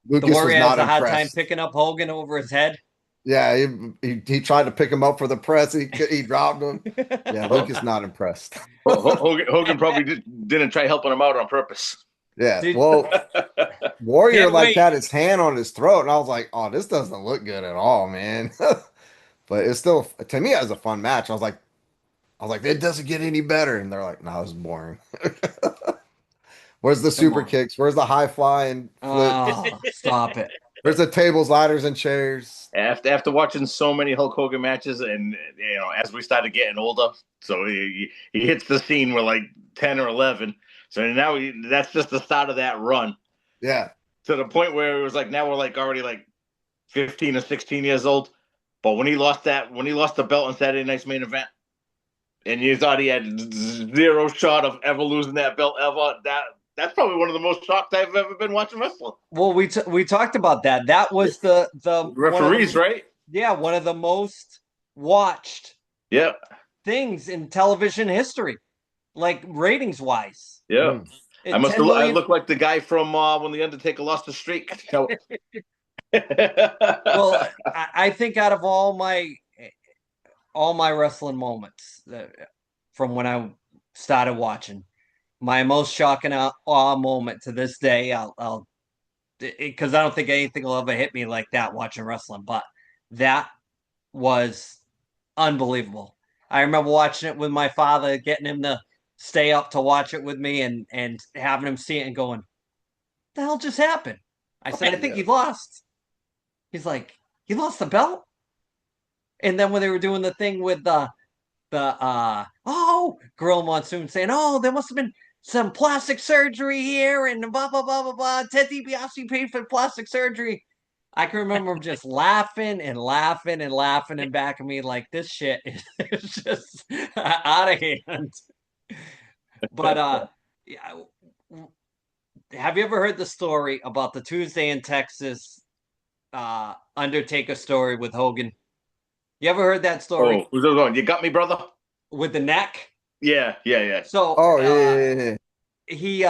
Lucas the Warrior has a hard time impressed. picking up Hogan over his head. Yeah, he tried to pick him up for the press. He dropped him. Yeah, Lucas not impressed. Hogan probably didn't try helping him out on purpose. Yeah, well, Warrior had his hand on his throat, and I was like, "Oh, this doesn't look good at all, man." But it's still to me it was a fun match. I was like, it doesn't get any better, and they're like, no, it's boring. Where's the Come super on. kicks? Where's the high flying flips? Oh, stop it. Where's the tables, ladders, and chairs? After watching so many Hulk Hogan matches, and as we started getting older, so he hits the scene with like 10 or 11. So now that's just the start of that run Yeah. to the point where it was like now we're like already like 15 or 16 years old. But when he lost the belt on Saturday Night's Main Event, and you thought he had zero shot of ever losing that belt ever, that's probably one of the most shocked I've ever been watching wrestling. Well, we talked about that. That was the Referees, right? Yeah, one of the most watched Yeah, things in television history, like ratings wise. yeah. Mm. I must 10 have, I million. look like the guy from when the Undertaker lost the streak. Well, I think out of all my wrestling moments from when I started watching, my most shocking awe moment to this day, I'll because I don't think anything will ever hit me like that watching wrestling, but that was unbelievable. I remember watching it with my father, getting him to stay up to watch it with me, and having him see it and going, "The hell just happened?" I said, "I think Yeah. he lost." He's like, "He lost the belt?" And then when they were doing the thing with the Girl Monsoon saying, "Oh, there must have been some plastic surgery here," and blah blah blah blah blah. Ted DiBiase paid for plastic surgery. I can remember him just laughing and laughing and laughing in back of me like this shit is just out of hand. But yeah, have you ever heard the story about the Tuesday in Texas Undertaker story with Hogan? You ever heard that story Oh, who's going? You got me, brother. with the neck? Yeah, yeah, yeah. So Oh yeah. he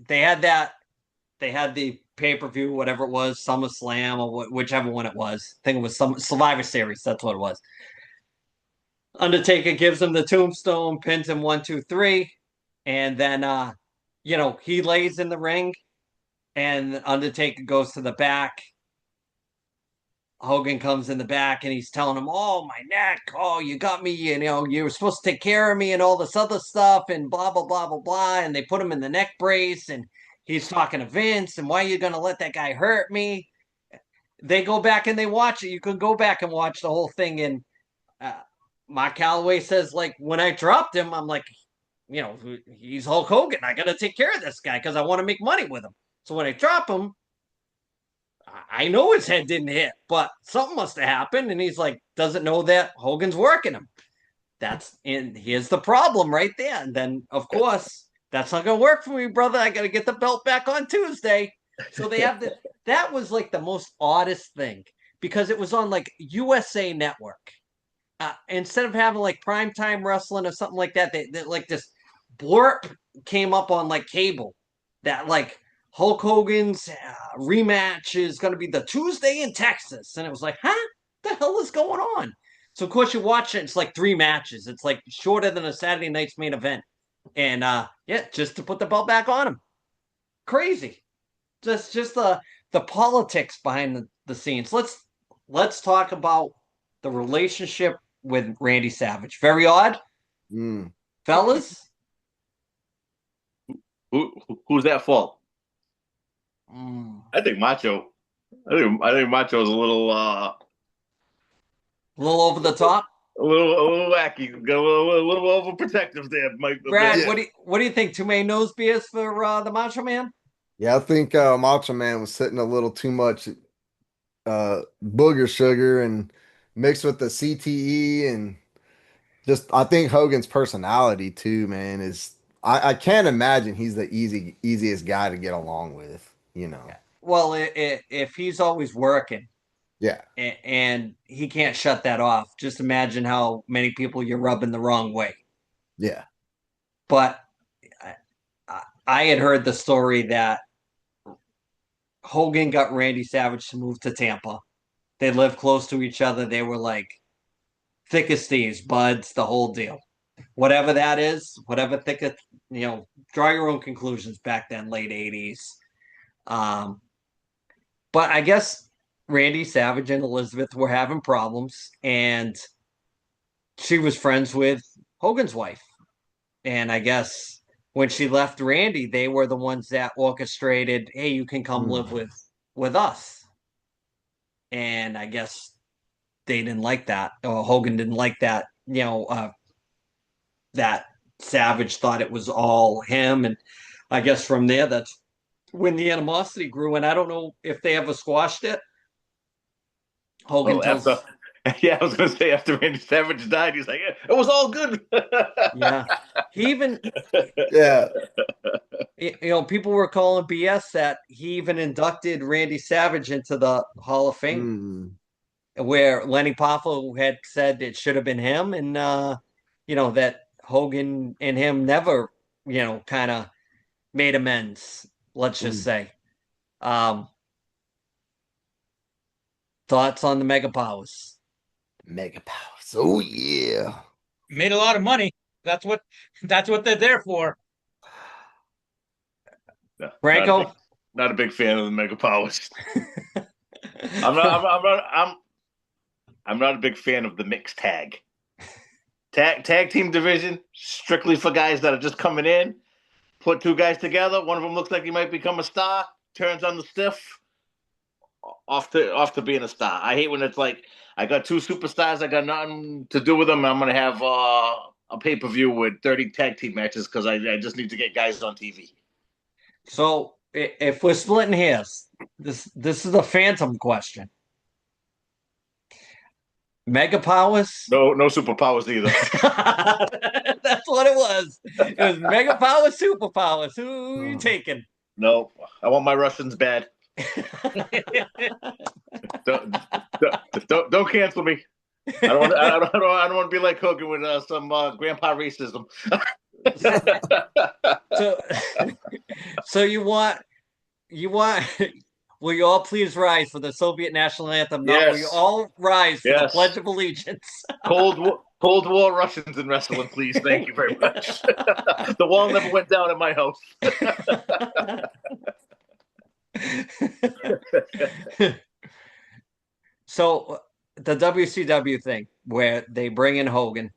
they had the pay-per-view, whatever it was, SummerSlam or whichever one it was. I think it was some Survivor Series. That's what it was. Undertaker gives him the tombstone, pins him 1, 2, 3, and then he lays in the ring, and Undertaker goes to the back. Hogan comes in the back and he's telling him, "Oh, my neck. Oh, you got me. You were supposed to take care of me and all this other stuff and blah, blah, blah, blah, blah." And they put him in the neck brace and he's talking to Vince and why are you going to let that guy hurt me? They go back and they watch it. You can go back and watch the whole thing. And Mark Calloway says, like, when I dropped him, I'm like, he's Hulk Hogan. I got to take care of this guy because I want to make money with him. So when I drop him, I know his head didn't hit, but something must have happened. And he's like, doesn't know that Hogan's working him. Here's the problem right there. And then, of course, that's not going to work for me, brother. I got to get the belt back on Tuesday. So they have that was like the most oddest thing because it was on like USA Network. Instead of having like primetime wrestling or something like that, they like this blurb came up on like cable that like Hulk Hogan's rematch is going to be the Tuesday in Texas. And it was like, huh? What the hell is going on? So, of course, you watch it. It's like 3 matches. It's like shorter than a Saturday night's main event. And just to put the belt back on him. Crazy. Just the politics behind the scenes. Let's talk about the relationship with Randy Savage. Very odd, Mm. fellas. Who's that for? Mm. I think Macho. I think Macho is a little A little over the top. a little wacky, a little overprotective there, Mike. Brad, Yeah. what do you think? Too many nose beers for the Macho Man? Yeah, I think Macho Man was sitting a little too much booger sugar and mixed with the CTE and just I think Hogan's personality too, man, is I can't imagine he's the easiest guy to get along with, you know. Well, if he's always working Yeah. and he can't shut that off, just imagine how many people you're rubbing the wrong way. Yeah. But I had heard the story that Hogan got Randy Savage to move to Tampa. They lived close to each other. They were like thick as thieves, buds, the whole deal. Whatever that is, whatever thick, draw your own conclusions back then, late 80s. But I guess Randy Savage and Elizabeth were having problems, and she was friends with Hogan's wife. And I guess when she left Randy, they were the ones that orchestrated, "Hey, you can come live Mm. with us." And I guess they didn't like that, or Hogan didn't like that. That Savage thought it was all him, and I guess from there, that's when the animosity grew. And I don't know if they ever squashed it. Hogan Well, after tells, yeah, I was gonna say after Randy Savage died, he's like, it was all good. yeah, he even, Yeah. people were calling BS that he even inducted Randy Savage into the Hall of Fame, Mm. where Lenny Poffo had said it should have been him, and that Hogan and him never, kind of made amends. Let's just Mm. say. Um, Thoughts on the Mega Powers? Mega powers. Oh yeah. Made a lot of money. That's what that's what they're there for. No, Franco? not a big fan of the Mega Powers. I'm not. I'm not a big fan of the mixed tag team division. Strictly for guys that are just coming in. Put two guys together. One of them looks like he might become a star. Turns on the stiff. Off to being a star. I hate when it's like I got two superstars. I got nothing to do with them. I'm gonna have a pay per view with 30 tag team matches because I just need to get guys on TV. So if we're splitting hairs, this is a phantom question. Mega Powers? No superpowers either. That's what it was. It was Mega Powers, Superpowers. Who are you Oh. taking? No, I want my Russians bad. Don't, don't cancel me. I don't want. I don't want to be like Hogan with some grandpa racism. so, so you want will you all please rise for the Soviet national anthem? Not will you Yes, all rise for the yes. Pledge of Allegiance? Cold War Russians in wrestling, please. Thank you very much. The wall never went down at my house. So the WCW thing where they bring in Hogan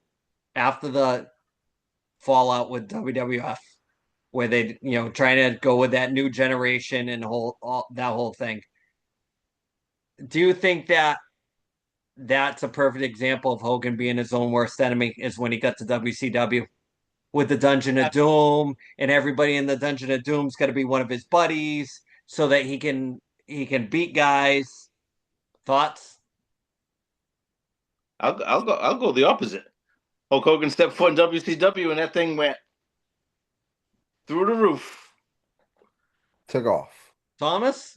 after the fallout with WWF, where they trying to go with that new generation and that whole thing. Do you think that that's a perfect example of Hogan being his own worst enemy is when he got to WCW with the Dungeon of Doom, and everybody in the Dungeon of Doom's got to be one of his buddies so that he can beat guys. Thoughts? I'll go the opposite. Hulk Hogan stepped foot in WCW and that thing went through the roof. Took off. Thomas?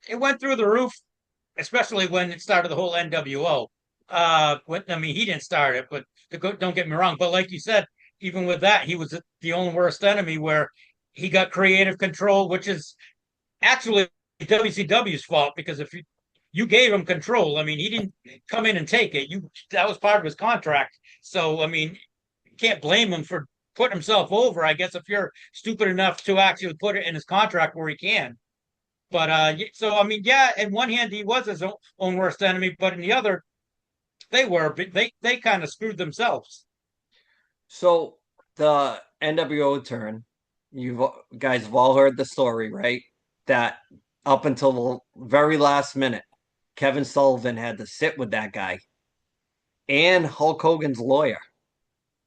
It went through the roof, especially when it started the whole NWO. I mean, he didn't start it, but don't get me wrong. But like you said, even with that, he was the only worst enemy where he got creative control, which is actually WCW's fault because if you gave him control, I mean, he didn't come in and take it. That was part of his contract. So I mean, you can't blame him for putting himself over. I guess if you're stupid enough to actually put it in his contract where he can. But so I mean, yeah, in one hand he was his own worst enemy, but in the other, they kind of screwed themselves. So the NWO turn, you guys have all heard the story, right? That up until the very last minute, Kevin Sullivan had to sit with that guy and Hulk Hogan's lawyer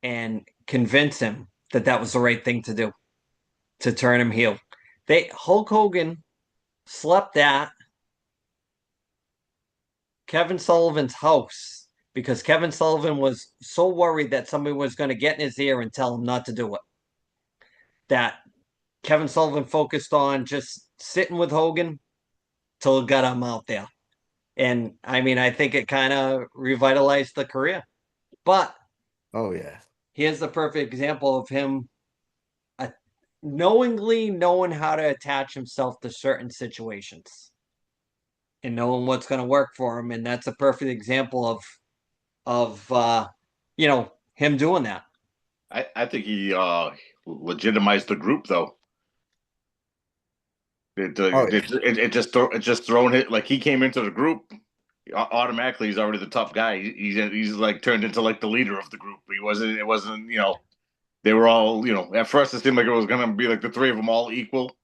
and convince him that that was the right thing to do to turn him heel. Hulk Hogan slept at Kevin Sullivan's house because Kevin Sullivan was so worried that somebody was going to get in his ear and tell him not to do it. That Kevin Sullivan focused on just sitting with Hogan till it got him out there. And I mean, I think it kind of revitalized the career. But Oh yeah. here's the perfect example of him knowingly knowing how to attach himself to certain situations and knowing what's going to work for him. And that's a perfect example of him doing that. I think he legitimized the group though. Oh, It just thrown it like he came into the group automatically. He's already the top guy. He's like turned into like the leader of the group. He wasn't. It wasn't. They were all. At first it seemed like it was gonna be like the three of them all equal.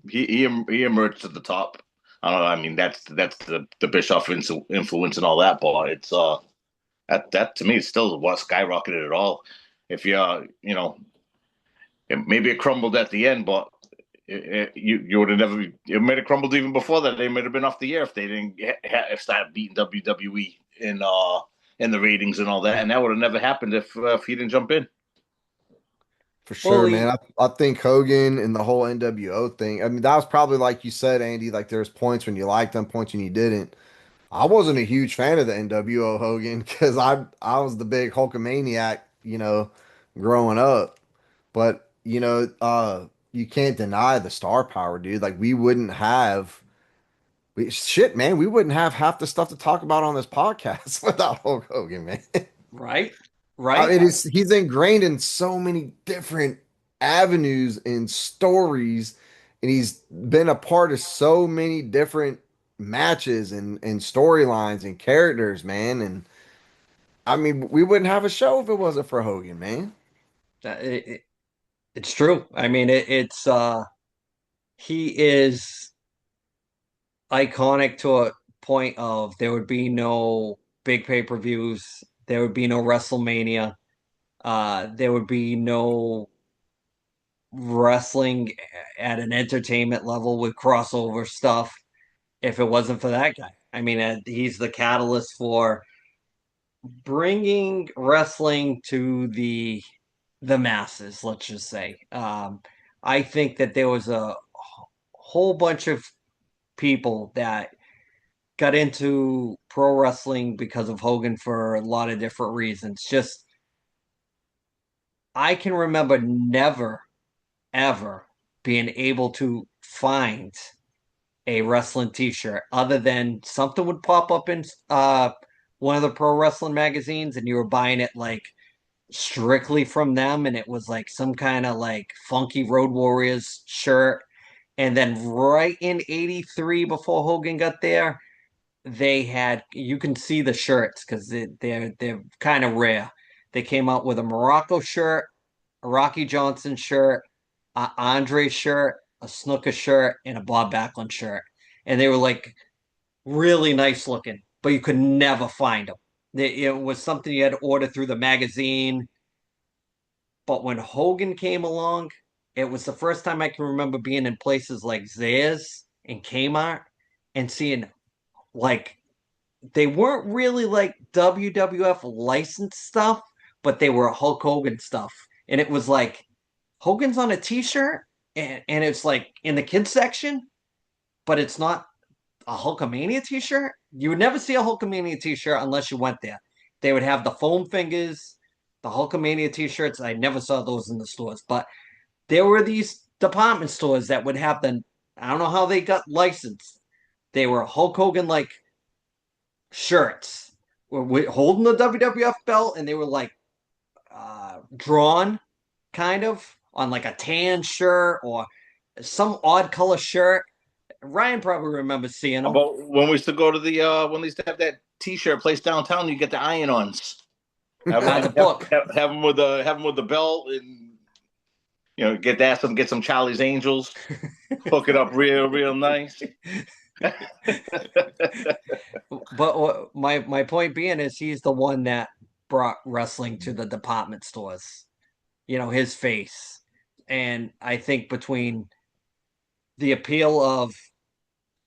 He emerged to the top. I don't know. I mean, that's the Bischoff influence and all that, but it's that to me is still what skyrocketed it all. If maybe it crumbled at the end, but you would have never. It might have crumbled even before that. They might have been off the air if they didn't have started beating WWE in the ratings and all that, and that would have never happened if he didn't jump in. for Well, sure, man. I think Hogan and the whole NWO thing. I mean, that was probably like you said, Andy. Like there's points when you liked them, points when you didn't. I wasn't a huge fan of the NWO Hogan because I was the big Hulkamaniac, growing up. But you can't deny the star power, dude. Like shit, man, we wouldn't have half the stuff to talk about on this podcast without Hulk Hogan, man. right, I right, mean, he's ingrained in so many different avenues and stories, and he's been a part of so many different matches and storylines and characters, man. And I mean, we wouldn't have a show if it wasn't for Hogan, man. it's true. I mean, it's he is iconic to a point of there would be no big pay-per-views, there would be no WrestleMania, there would be no wrestling at an entertainment level with crossover stuff if it wasn't for that guy. I mean, he's the catalyst for bringing wrestling to the masses, let's just say. I think that there was a whole bunch of people that got into pro wrestling because of Hogan for a lot of different reasons. Just I can remember never ever being able to find a wrestling t-shirt other than something would pop up in one of the pro wrestling magazines and you were buying it like strictly from them and it was like some kind of like funky Road Warriors shirt. And then right in 83 before Hogan got there, they had you can see the shirts because they're kind of rare. They came out with a Morocco shirt, a Rocky Johnson shirt, a Andre shirt, a Snooker shirt, and a Bob Backlund shirt. And they were like really nice looking, but you could never find them. It was something you had to order through the magazine. But when Hogan came along, it was the first time I can remember being in places like Zayas and Kmart and seeing like they weren't really like WWF licensed stuff, but they were Hulk Hogan stuff. And it was like Hogan's on a t-shirt and it's like in the kids section, but it's not a Hulkamania t-shirt. You would never see a Hulkamania t-shirt unless you went there. They would have the foam fingers, the Hulkamania t-shirts. I never saw those in the stores, but there were these department stores that would have the I don't know how they got licensed. They were Hulk Hogan like shirts holding the WWF belt and they were like drawn kind of on like a tan shirt or some odd color shirt. Ryan probably remembers seeing them. About when we used to go to the when they used to have that T-shirt place downtown, you get the iron-ons. The book. Have them with the belt, and get some Charlie's Angels, hook it up real nice. But my point being is he's the one that brought wrestling to the department stores. His face. And I think between the appeal of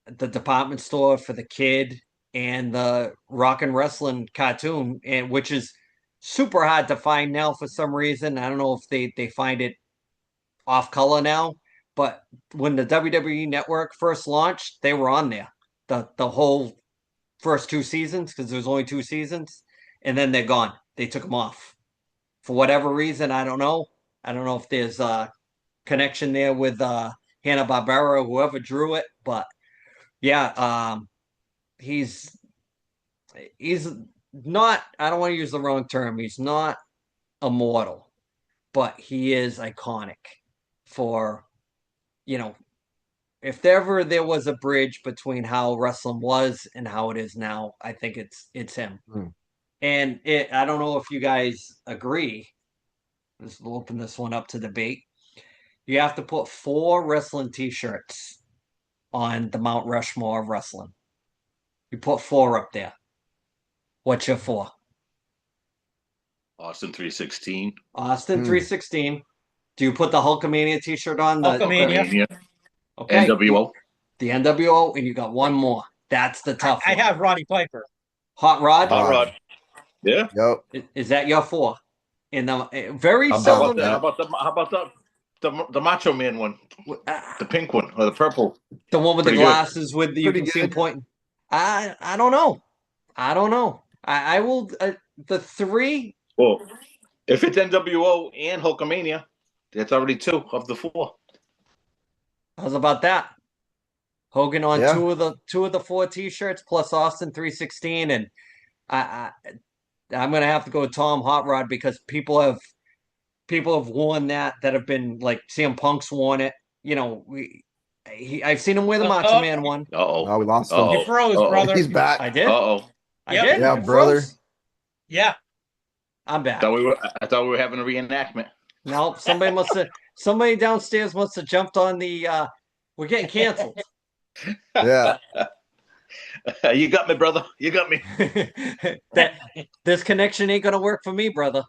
the department store for the kid and the rock and wrestling cartoon, and which is super hard to find now for some reason. I don't know if they find it off color now, but when the WWE Network first launched, they were on there the whole first two seasons because there was only two seasons, and then they're gone. They took them off for whatever reason. I don't know. I don't know if there's a connection there with Hanna-Barbera, whoever drew it, but yeah, he's he's not. I don't want to use the wrong term. He's not immortal, but he is iconic for you know if ever there was a bridge between how wrestling was and how it is now, I think it's him. Hmm. And I don't know if you guys agree. We'll open this one up to debate. You have to put 4 wrestling T-shirts on the Mount Rushmore of wrestling. You put 4 up there. What's your 4? Austin 316, Austin Hmm. 316. Do you put the Hulkamania T-shirt on? Hulkamania. Hulkamania, Okay. NWO. The NWO, and you got one more. That's the tough I one. have Roddy Piper. Hot Rod. Hot Roddy. Rod. Yeah. Yep. Is that your 4? In the very I'm How down about with seldom. the that. the Macho Man one, uh, the pink one or the purple? The one with the Pretty good. glasses with you Pretty can see him good. pointing. I don't know. I don't know. I will the 3. Well, if it's NWO and Hulkamania, that's already 2 of the 4. How's about that? Hogan on Yeah. 2 of the 4 T-shirts plus Austin 316, and I, I'm gonna have to go with Tom Hot Rod because people have worn that have been like CM Punk's worn it. You know, I've seen him wear the Macho Oh, Man one. Uh oh. No, we lost Uh him. you oh. froze, Uh brother. He's back. I did. oh. I Yep. did. Yeah, It brother. froze. Yeah. I'm back. I thought we were having a reenactment. No, somebody downstairs must have jumped on the. We're getting canceled. Yeah. You got me, brother. You got me. That this connection ain't gonna work for me, brother.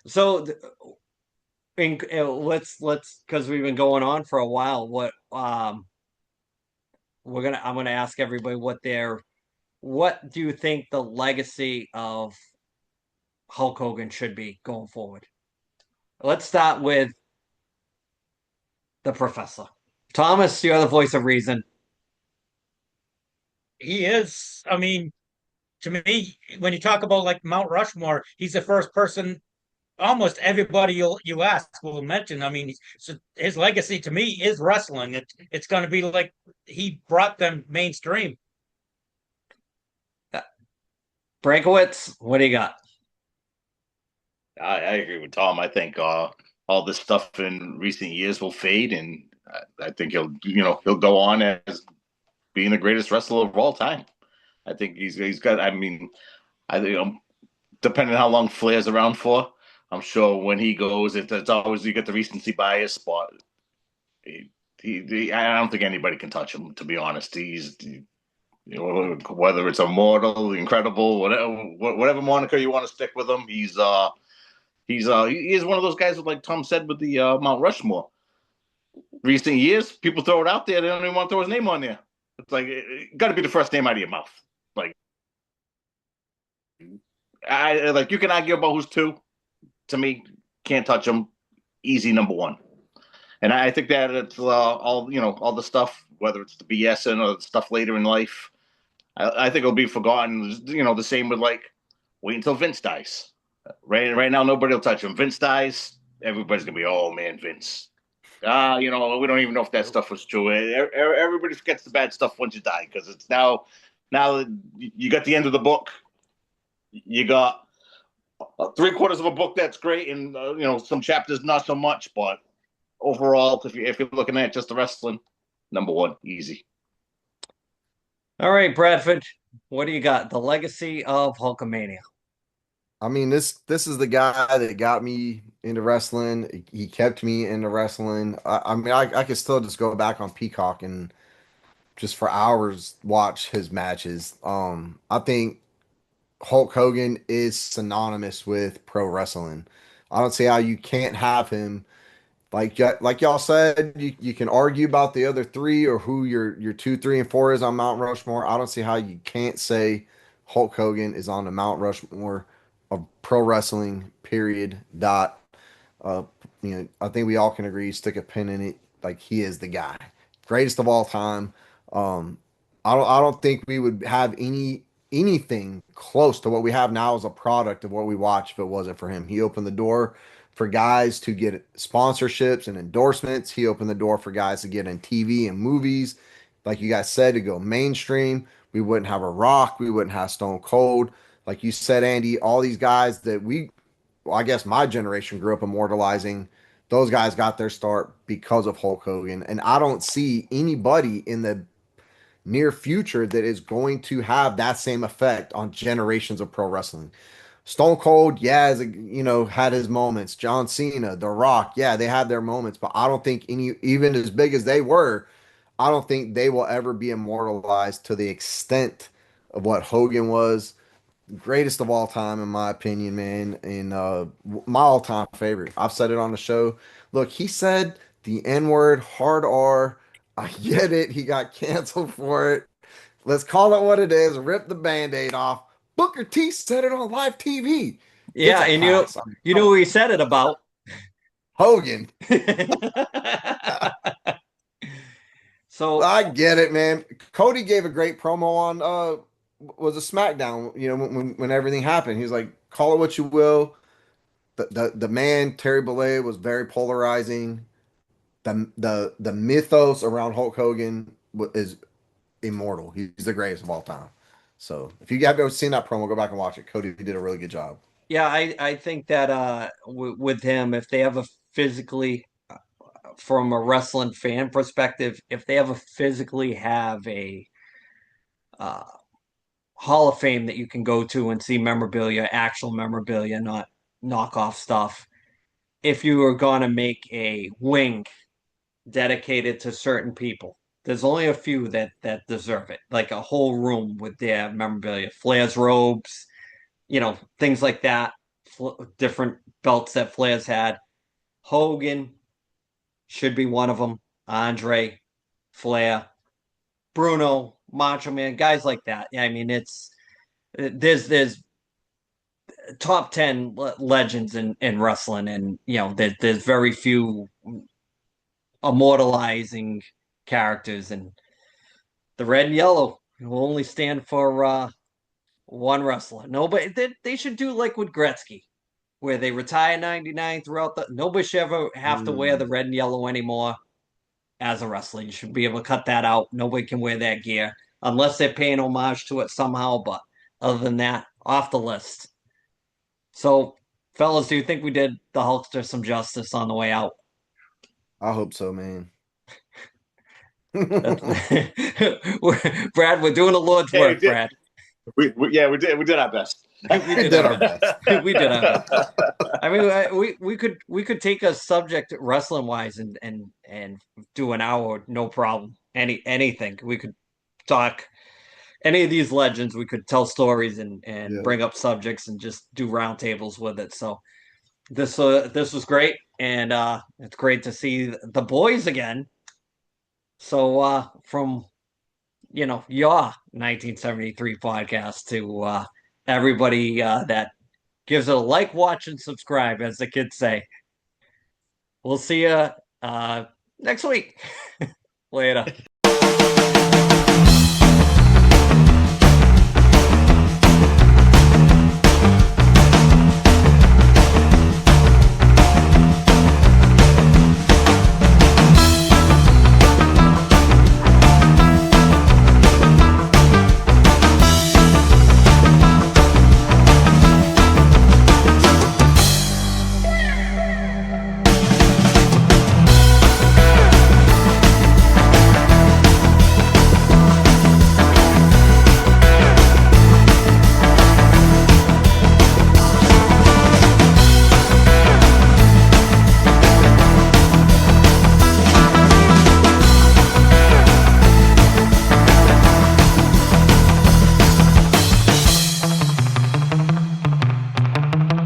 So, let's because we've been going on for a while. I'm gonna ask everybody what do you think the legacy of Hulk Hogan should be going forward? Let's start with the professor. Thomas, you're the voice of reason. He is. I mean, to me, when you talk about like Mount Rushmore, he's the first person almost everybody you ask will mention. I mean, so his legacy to me is wrestling. It's going to be like he brought them mainstream. Brankowitz, what do you got? I agree with Tom. I think all this stuff in recent years will fade, and I think he'll go on as being the greatest wrestler of all time. I think he's got. I mean, I think depending on how long Flair's around for, I'm sure when he goes, it's always you get the recency bias, but I don't think anybody can touch him. To be honest, whether it's immortal, incredible, whatever moniker you want to stick with him, he is one of those guys, like Tom said, with the Mount Rushmore. Recent years, people throw it out there, they don't even want to throw his name on there. It's like it got to be the first name out of your mouth. Like you can argue about who's 2. To me, can't touch him. Easy number 1. And I think that it's all the stuff, whether it's the BS or the stuff later in life, I think it'll be forgotten. The same with wait until Vince dies. Right now, nobody will touch him. Vince dies, everybody's gonna be, oh man, Vince. We don't even know if that stuff was true. Everybody forgets the bad stuff once you die because it's now you got the end of the book. You got 3/4 of a book that's great, and some chapters not so much. But overall, if you're looking at just the wrestling, number 1, easy. All right, Bradford, what do you got? The legacy of Hulkamania. I mean, this is the guy that got me into wrestling. He kept me into wrestling. I mean, I could still just go back on Peacock and just for hours watch his matches. I think Hulk Hogan is synonymous with pro wrestling. I don't see how you can't have him. Like y'all said, you can argue about the other 3 or who your 2, 3, and 4 is on Mount Rushmore. I don't see how you can't say Hulk Hogan is on the Mount Rushmore of pro wrestling. Period. Dot. Uh, I think we all can agree. Stick a pin in it. Like he is the guy, greatest of all time. Um, I don't think we would have anything close to what we have now as a product of what we watch if it wasn't for him. He opened the door for guys to get sponsorships and endorsements. He opened the door for guys to get in TV and movies. Like you guys said, to go mainstream. We wouldn't have a Rock. We wouldn't have Stone Cold. Like you said, Andy, all these guys that I guess my generation grew up immortalizing those guys got their start because of Hulk Hogan. And I don't see anybody in the near future that is going to have that same effect on generations of pro wrestling. Stone Cold, yeah, had his moments. John Cena, The Rock, yeah, they had their moments, but I don't think any, even as big as they were, I don't think they will ever be immortalized to the extent of what Hogan was. Greatest of all time, in my opinion, man, and my all-time favorite. I've said it on the show. Look, he said the N-word, hard R. I get it. He got canceled for it. Let's call it what it is. Rip the band-aid off. Booker T said it on live TV. It's Yeah, a and pass. I mean, you come know on. who he said it about. Hogan. So I get it, man. Cody gave a great promo on was a SmackDown, when everything happened. He's like, call it what you will. The man Terry Bollea was very polarizing. The mythos around Hulk Hogan is immortal. He's the greatest of all time. So if you have ever seen that promo, go back and watch it. Cody did a really good job. yeah, I think that with him, if they ever physically, from a wrestling fan perspective, if they ever physically have a uh, Hall of Fame that you can go to and see memorabilia, actual memorabilia, not knockoff stuff. If you are going to make a wing dedicated to certain people, there's only a few that deserve it, like a whole room with their memorabilia, Flair's robes, things like that, different belts that Flair's had. Hogan should be one of them. Andre, Flair, Bruno, Macho Man, guys like that. Yeah, I mean, there's top 10 legends in wrestling, and there's very few immortalizing characters, and the red and yellow will only stand for one wrestler. Nobody, they should do like with Gretzky, where they retire 99 throughout nobody should ever have to wear the Mm. red and yellow anymore as a wrestler. You should be able to cut that out. Nobody can wear that gear unless they're paying homage to it somehow, but other than that, off the list. So, fellas, do you think we did the Hulkster some justice on the way out? I hope so, man. That's Brad. We're doing the Lord's Yeah, we work, did. Brad. We did our best. We We did did our our best. best. We did our best. I mean, we could take a subject wrestling wise and do an hour, no problem. Anything we could talk. Any of these legends, we could tell stories and Yeah. bring up subjects and just do roundtables with it. So this was great, and it's great to see the boys again. So from your 1973 podcast to everybody that gives it a like, watch, and subscribe, as the kids say. We'll see you next week. Later.